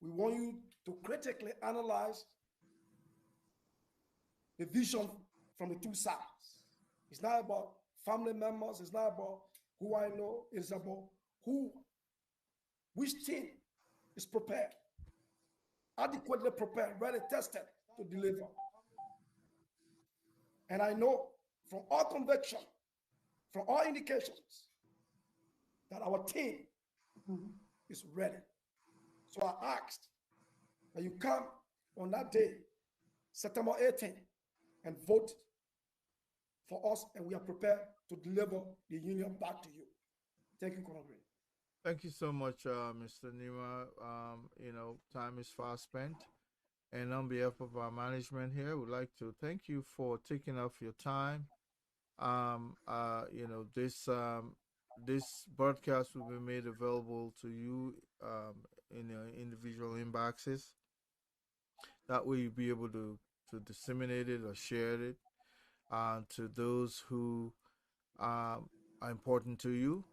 we want you to critically analyze the vision from the two sides. It's not about family members. It's not about who I know. It's about which team is prepared, adequately prepared, ready, tested to deliver. And I know from all conviction, from all indications, that our team is ready. So I asked that you come on that day, September 18th, and vote for us, and we are prepared to deliver the union back to you. Thank you, Colonel Green. Thank you so much, Mr. Nima. Time is fast spent. And on behalf of our management here, we'd like to thank you for taking off your time. This broadcast will be made available to you in your individual inboxes. That way, you'll be able to disseminate it or share it to those who are important to you.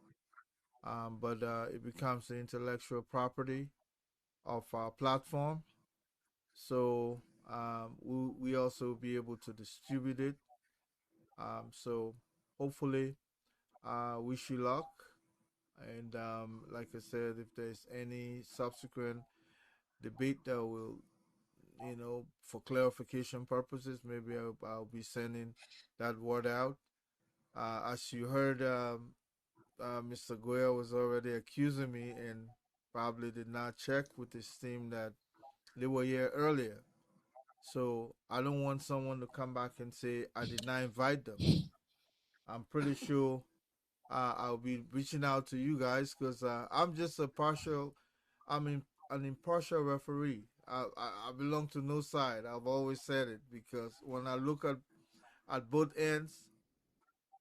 But it becomes the intellectual property of our platform. So we also be able to distribute it. So hopefully, wish you luck And like I said, if there's any subsequent debate that will, for clarification purposes, maybe I'll be sending that word out. As you heard, Mr. Goya was already accusing me and probably did not check with his team that they were here earlier. So I don't want someone to come back and say I did not invite them. I'm pretty sure I'll be reaching out to you guys because I'm just an impartial referee. I belong to no side. I've always said it because when I look at both ends,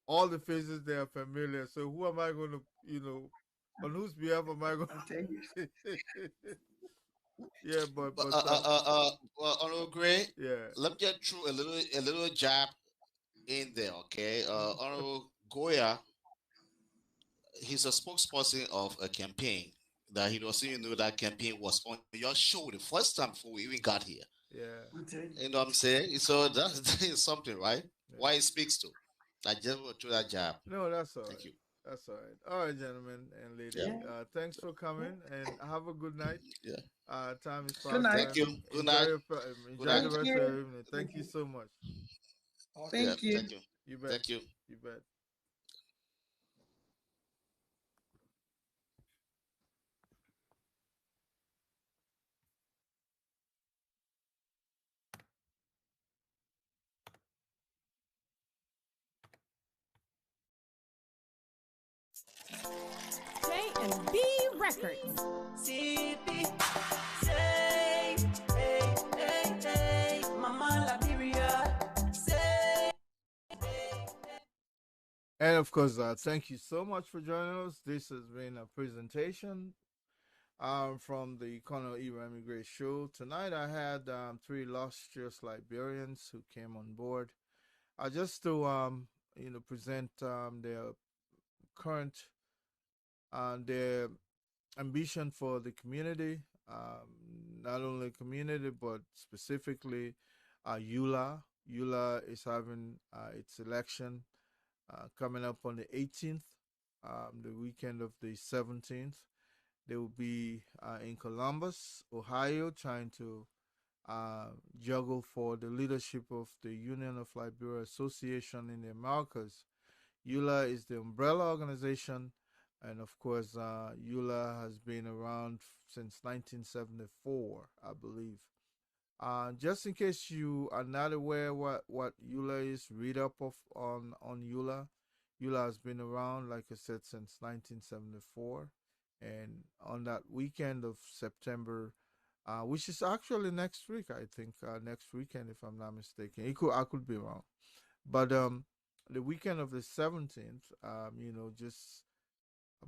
all the faces they are familiar. So who am I going to, on whose behalf am I going to? Yeah, but well, Honorable Gray, yeah, let me get through a little jab in there, okay? Honorable Goya, he's a spokesperson of a campaign that he doesn't even know that campaign was on your show the first time before we even got here. yeah. You know what I'm saying? So that's something, right? Yeah. Why he speaks to. I just went through that jab. No, that's all right. Thank you. That's all right. All right, gentlemen and ladies. Yeah. Thanks for coming and have a good night. Yeah. Time is fast. Good night. Thank you. Good night. Enjoy night. the rest of your evening. Thank you so much. Thank you. Thank you. You bet. Thank you. You bet. J&B Records. CP, say, hey, hey, hey, Mama Liberia, say, And of course, thank you so much for joining us. This has been a presentation from the Colonel E. Remy Gray show. Tonight I had 3 illustrious Liberians who came on board. Just to present their current their ambition for the community, not only community but specifically EULA. EULA is having its election coming up on the 18th, the weekend of the 17th. They will be in Columbus, Ohio, trying to juggle for the leadership of the Union of Liberia Association in the Americas. EULA is the umbrella organization, and of course, EULA has been around since 1974, I believe. Just in case you are not aware what EULA is, read up on EULA. EULA has been around, like I said, since 1974. And on that weekend of September, which is actually next week, I think, next weekend, if I'm not mistaken. I could be wrong. But the weekend of the 17th,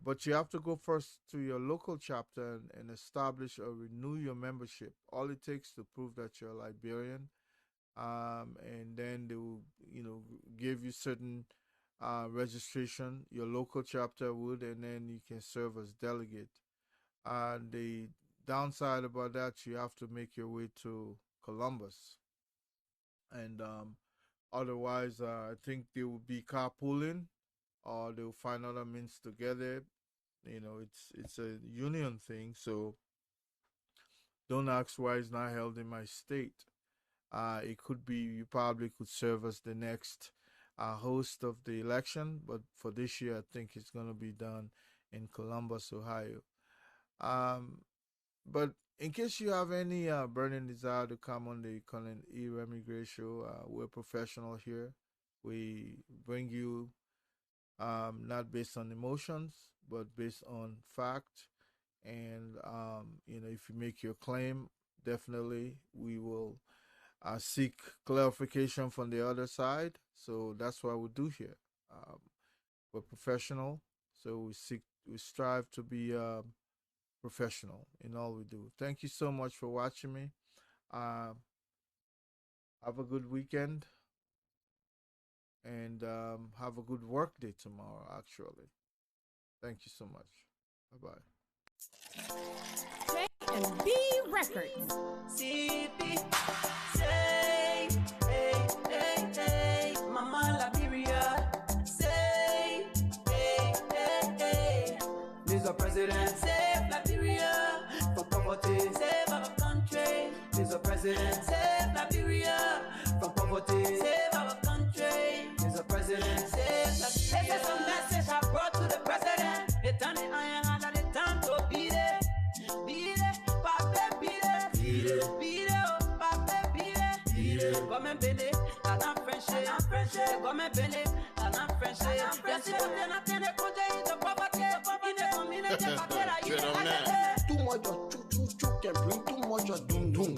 but you have to go first to your local chapter and establish or renew your membership. All it takes to prove that you're a Liberian, and then they will, give you certain registration. Your local chapter would, and then you can serve as delegate. The downside about that, you have to make your way to Columbus, and otherwise, I think they will be carpooling, or they'll find other means to get it. It's a union thing, so don't ask why it's not held in my state. It could be you probably could serve as the next host of the election, but for this year, I think it's going to be done in Columbus, Ohio. But in case you have any burning desire to come on the Colin E. Remy Gray show, we're professional here. We bring you not based on emotions, but based on fact. And, if you make your claim, definitely we will seek clarification from the other side. So that's what we do here. We're professional, so we strive to be professional in all we do. Thank you so much for watching me. Have a good weekend. And have a good work day tomorrow, actually. Thank you so much. Bye-bye. J&B Records. CP, say, hey, hey, hey, Mama Liberia, say, hey, hey, hey. President, save Liberia from poverty, save our country. Mr. President, save Liberia from poverty, save our country. Mr. President, save Liberia. This is a message I brought to the president. It's on the iron hand and it's time to beat it. Beat it, Papa, beat it. Beat it, beat it, oh, Papa, beat it. Beat it. Come and beat it, and I'm friendship. Come and beat it, and I'm friendship. Yes, it's not the project, the poverty. In the community, Too much of choo can bring too much of doom doom.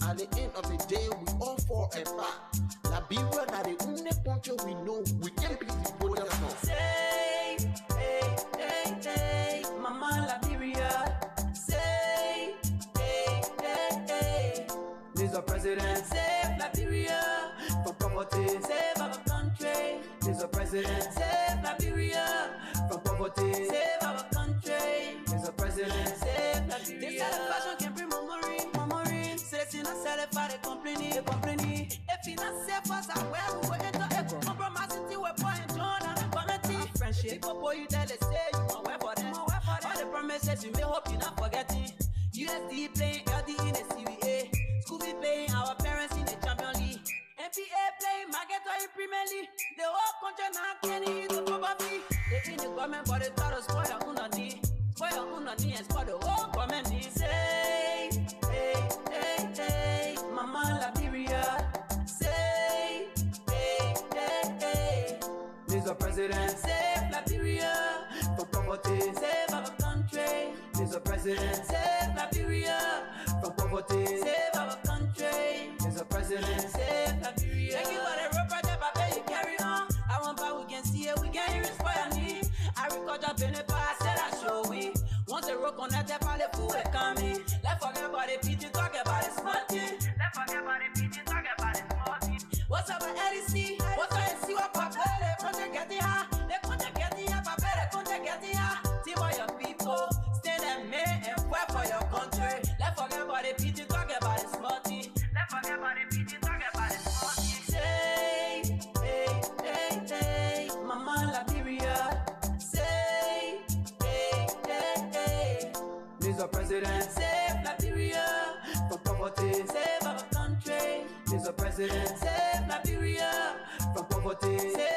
At the end of the day, we all fall apart. Liberia, that the only country we know we can be the border from. Say, hey, hey, hey, Mama Liberia. Say, hey, hey, hey, Mr. President, save Liberia from poverty, save our country. Mr. President, save Liberia from poverty, save our country. Mr. President, save Liberia. This satisfaction can bring memory. C'est not satisfied the company. If it's not safe us, I will we enter echo. Compromise until we're point Jordan. Quality, friendship, boy, you tell us say you want work for them. All the promises you may hope you not forgetting. USD playing LD in the CBA. Scooby playing our parents in the Champion League. NBA playing Magneto in Premier League. The whole country now can't eat the poverty. They in the government, but they try to spoil your unani. Spoil your unani and spoil the whole community. Say, hey, hey, hey, Mama Liberia. Say, hey, hey, hey, Mr. President, save Liberia from poverty, save our country. Mr. President, save Liberia from poverty, save our country. Mr. President, save Liberia. Thank you for the road project, Papa, you carry on. I want back, we can see it, we can hear it for your need. Agriculture benefit, I said I show we. Once the road connected, by the food coming. Let's forget about the people, talk about the smart thing. Let's forget about the people, talk about the smart thing. What's up with LEC? What's up with CWA, Papa? They couldn't get it high. They couldn't get it high, Papa. They couldn't get it high. See for your people, stand and make and fight for your country. Let's forget about the people, talk about the smart thing. Let's forget about the people, talk about the smart thing. Say, hey, hey, hey, Mama Liberia. Say, hey, hey, hey, Mr. President, save Liberia from poverty, save our country. Mr. President, save Liberia from poverty, save